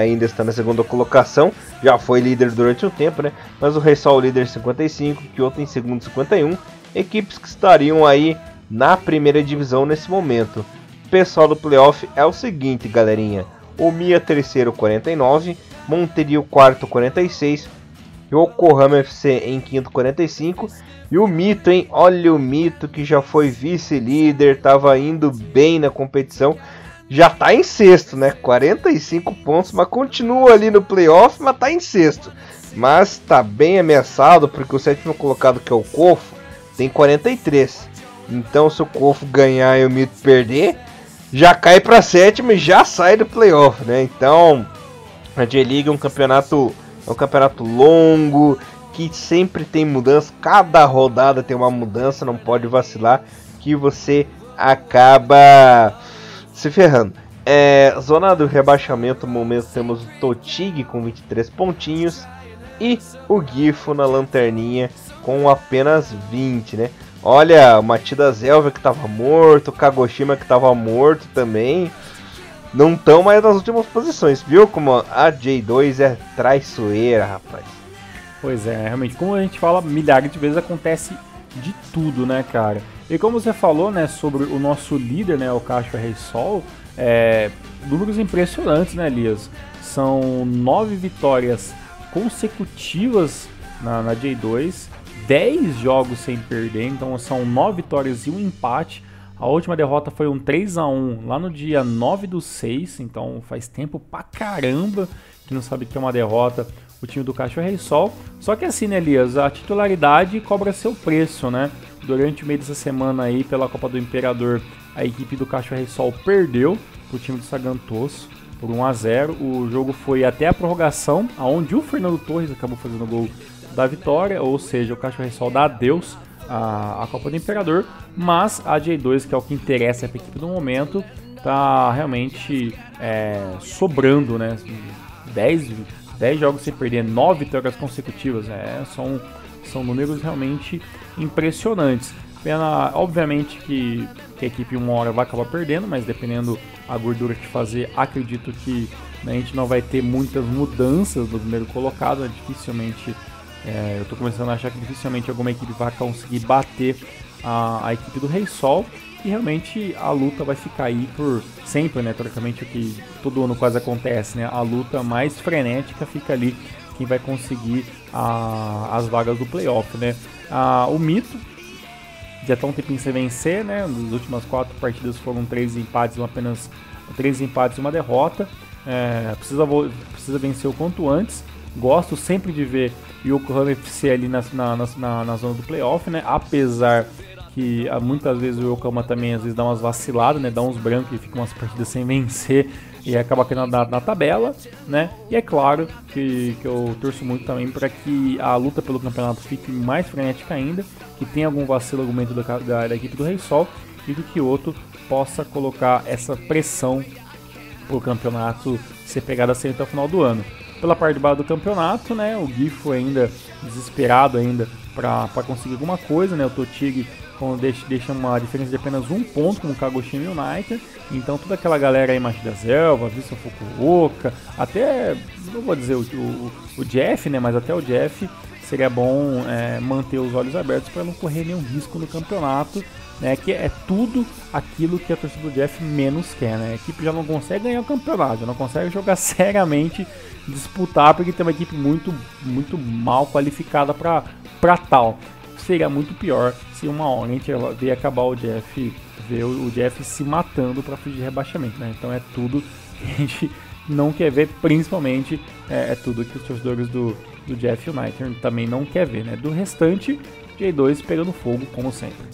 ainda está na segunda colocação, já foi líder durante um tempo, né? Mas o Rei Sol líder 55, Kyoto em segundo 51, equipes que estariam aí na primeira divisão nesse momento. O pessoal do playoff é o seguinte, galerinha: o Mia terceiro 49, Monterio quarto 46, Yokohama FC em quinto 45 e o Mito, hein? Olha o Mito que já foi vice-líder, estava indo bem na competição, já tá em sexto, né? 45 pontos, mas continua ali no playoff, mas tá em sexto. Mas tá bem ameaçado porque o sétimo colocado, que é o Kofo, tem 43. Então se o Kofo ganhar e o Mito perder, já cai para sétimo e já sai do playoff, né? Então a J-League é um campeonato longo, que sempre tem mudança, cada rodada tem uma mudança, não pode vacilar que você acaba se ferrando. Zona do rebaixamento, no momento temos o Totig com 23 pontinhos e o Gifu na lanterninha com apenas 20, né? Olha, o Matida Zelva que estava morto, o Kagoshima que estava morto também, não estão mais nas últimas posições, viu como a J2 é traiçoeira, rapaz. Pois é, realmente, como a gente fala milhares de vezes, acontece de tudo, né, cara? E como você falou, né, sobre o nosso líder, né, o Kashiwa Reysol, números impressionantes, né, Elias? São 9 vitórias consecutivas na J2, 10 jogos sem perder, então são 9 vitórias e um empate. A última derrota foi um 3-1 lá no dia 9/6, então faz tempo pra caramba que não sabe que é uma derrota o time do Kashiwa Reysol. Só que assim, né, Elias, a titularidade cobra seu preço, né? Durante o meio dessa semana aí, pela Copa do Imperador, a equipe do Kashiwa Reysol perdeu pro time do Sagan Tosu por 1-0. O jogo foi até a prorrogação, onde o Fernando Torres acabou fazendo o gol da vitória, ou seja, o Kashiwa Reysol dá adeus à Copa do Imperador, mas a J2, que é o que interessa para a equipe do momento, tá realmente sobrando, né? 10 jogos sem perder, 9 vitórias consecutivas, são números realmente impressionantes. Pena, obviamente que a equipe uma hora vai acabar perdendo, mas dependendo a gordura que fazer, acredito que, né, a gente não vai ter muitas mudanças do primeiro colocado, né? Dificilmente, eu estou começando a achar que dificilmente alguma equipe vai conseguir bater a equipe do Reysol, e realmente a luta vai ficar aí por sempre, né? Teoricamente, o que todo ano quase acontece, né? A luta mais frenética fica ali quem vai conseguir as vagas do playoff, né? O Mito já está um tempinho sem vencer, né? Nas últimas 4 partidas foram 3 empates e uma derrota. Precisa vencer o quanto antes. Gosto sempre de ver o Yokohama FC ali na zona do playoff, né? Apesar que muitas vezes o Yokohama também às vezes dá umas vaciladas, né? Dá uns brancos e fica umas partidas sem vencer e acaba caindo na tabela, né? E é claro que eu torço muito também para que a luta pelo campeonato fique mais frenética ainda, que tenha algum vacilo, argumento da equipe do Reysol, e que o Kyoto possa colocar essa pressão para o campeonato ser pegado assim até o final do ano. Pela parte de baixo do campeonato, né, o Gifu ainda desesperado ainda para conseguir alguma coisa, né? O Totig deixa uma diferença de apenas 1 ponto com o Kagoshima United. Então toda aquela galera aí, Machida Zelva, Vista Fukuoka, até, não vou dizer o Jeff, né, mas até o Jeff, seria bom manter os olhos abertos para não correr nenhum risco no campeonato, né, que é tudo aquilo que a torcida do Jeff menos quer, né? A equipe já não consegue ganhar o campeonato, já não consegue jogar seriamente, disputar, porque tem uma equipe muito, muito mal qualificada para tal. Seria muito pior se uma hora a gente ver acabar o Jeff, ver o Jeff se matando para fugir de rebaixamento, né? Então é tudo que a gente não quer ver, principalmente tudo que os torcedores do Jeff United também não quer ver, né? Do restante, J2 pegando fogo, como sempre.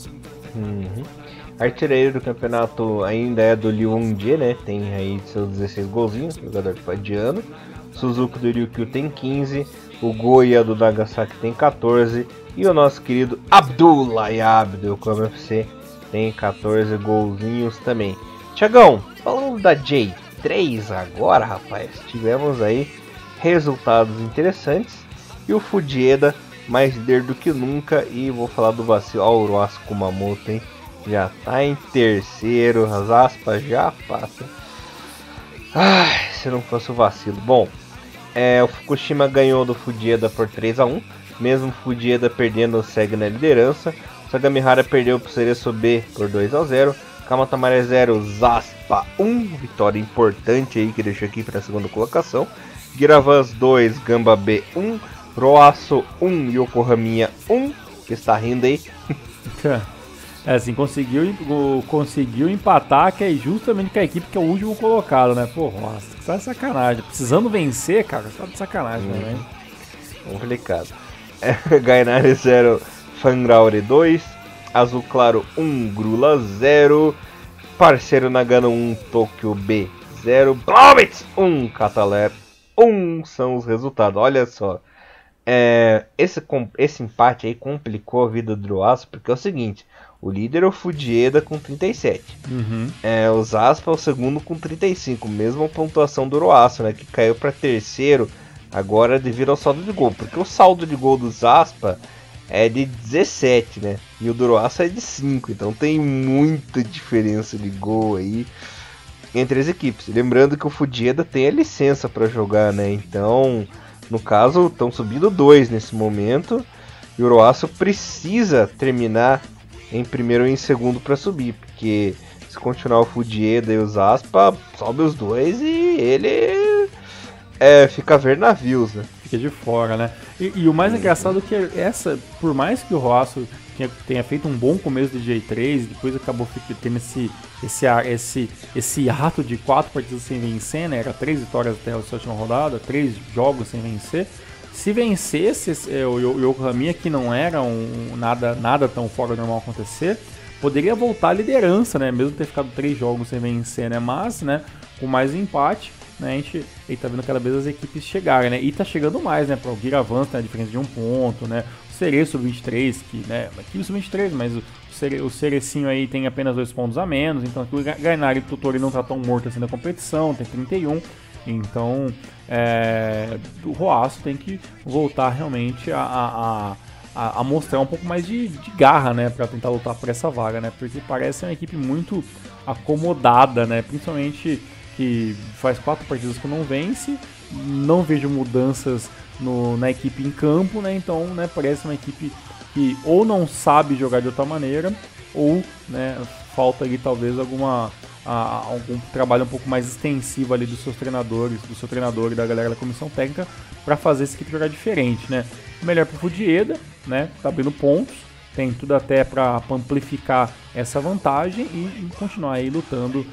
Artilheiro do campeonato ainda é do Liu Hongji, né? Tem aí seus 16 golzinhos, jogador de ano. Suzuki do Ryukyu tem 15, o Goya do Nagasaki tem 14 e o nosso querido Abdullah Yab do Yokohama FC tem 14 golzinhos também. Tiagão, falando da J3 agora, rapaz, tivemos aí resultados interessantes e o Fujieda mais líder do que nunca. E vou falar do vacilo, ó, o Uruaçu Kumamoto, hein? Já tá em terceiro, as aspas já passam. Ai, se não fosse o vacilo. Bom, o Fukushima ganhou do Fujieda por 3-1. Mesmo o Fujieda perdendo, segue na liderança. Sagamihara perdeu pro Cereço B por 2-0. Kamatamare 0, Zaspa 1. Vitória importante aí que deixou aqui para a segunda colocação. Giravans 2, Gamba B 1. Roaço 1, Yokohama 1. Que está rindo aí. Assim, conseguiu empatar, que é justamente com a equipe que é o último colocado, né? Pô, nossa, tá de sacanagem. Precisando vencer, cara, tá de sacanagem, né? Complicado. Gainari 0, Fangraure 2. Azul Claro 1, Grula 0. Parceiro Nagano 1, Tokyo B 0. Blobitz 1, Cataler 1 são os resultados. Olha só. Esse empate aí complicou a vida do Uruaçu, porque é o seguinte: o líder é o Fujieda com 37. O Zaspa é o segundo com 35. Mesma pontuação do Uruaçu, né? Que caiu para terceiro agora devido ao saldo de gol. Porque o saldo de gol do Zaspa é de 17, né? E o do Uruaçu é de 5. Então tem muita diferença de gol aí entre as equipes. Lembrando que o Fujieda tem a licença para jogar, né? Então, no caso, estão subindo 2 nesse momento. E o Uruaçu precisa terminar em primeiro ou em segundo para subir. Porque se continuar o Fujieda e o Zaspa, sobe os dois e ele fica a ver navios, né? Fica de fora, né? E o mais engraçado é que por mais que o Uruaçu tenha feito um bom começo de J3, depois acabou tendo esse ato de 4 partidas sem vencer, né? Era 3 vitórias até a última rodada, 3 jogos sem vencer. Se vencesse o Yokohama, que não era nada tão fora do normal acontecer, poderia voltar à liderança, né? Mesmo ter ficado 3 jogos sem vencer, né? Mas, né, com mais empate, né, a gente tá vendo cada vez as equipes chegarem, né? E tá chegando mais, né? Para o Giravans tem a diferença de 1 ponto, né? O Cereço Sub-23, que, né? Aqui o Sub-23, mas o Cerecinho aí tem apenas 2 pontos a menos. Então aqui o Gainari e o Tutori não tá tão morto assim na competição, tem 31. Então o Roaço tem que voltar realmente a mostrar um pouco mais de garra, né? Para tentar lutar por essa vaga, né? Porque parece uma equipe muito acomodada, né? Principalmente que faz 4 partidas que não vence, não vejo mudanças na equipe em campo, né? Então, né, parece uma equipe que ou não sabe jogar de outra maneira, ou, né, falta ali talvez algum trabalho um pouco mais extensivo ali dos seus treinadores, do seu treinador e da galera da comissão técnica para fazer essa equipe jogar diferente, né? Melhor para o Fujieda, né? Tá abrindo pontos, tem tudo até para amplificar essa vantagem e continuar aí lutando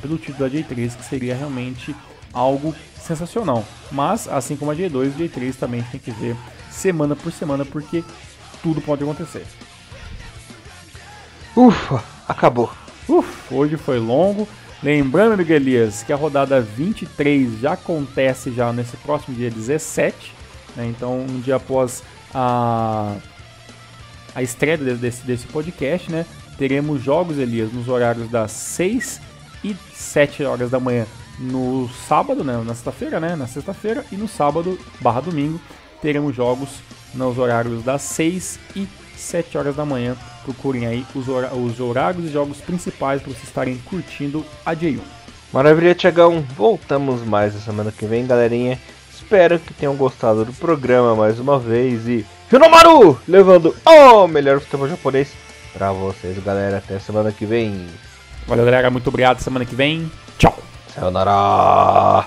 pelo título da J3, que seria realmente algo sensacional. Mas, assim como a J2, a J3 também tem que ver semana por semana, porque tudo pode acontecer. Ufa, acabou. Hoje foi longo. Lembrando, amigo Elias, que a rodada 23 já acontece já nesse próximo dia 17, né? Então, um dia após a estreia desse podcast, né? Teremos jogos, Elias, nos horários das 6 e 7 horas da manhã no sábado, né? Na sexta-feira, né? Na sexta-feira, e no sábado / domingo teremos jogos nos horários das 6 e 7 horas da manhã. Procurem aí os horários e jogos principais para vocês estarem curtindo a J1. Maravilha, Tiagão. Voltamos mais na semana que vem, galerinha. Espero que tenham gostado do programa mais uma vez. E Hinomaru levando o melhor futebol japonês pra vocês, galera. Até semana que vem. Valeu, galera. Muito obrigado. Semana que vem. Tchau. Sayonara.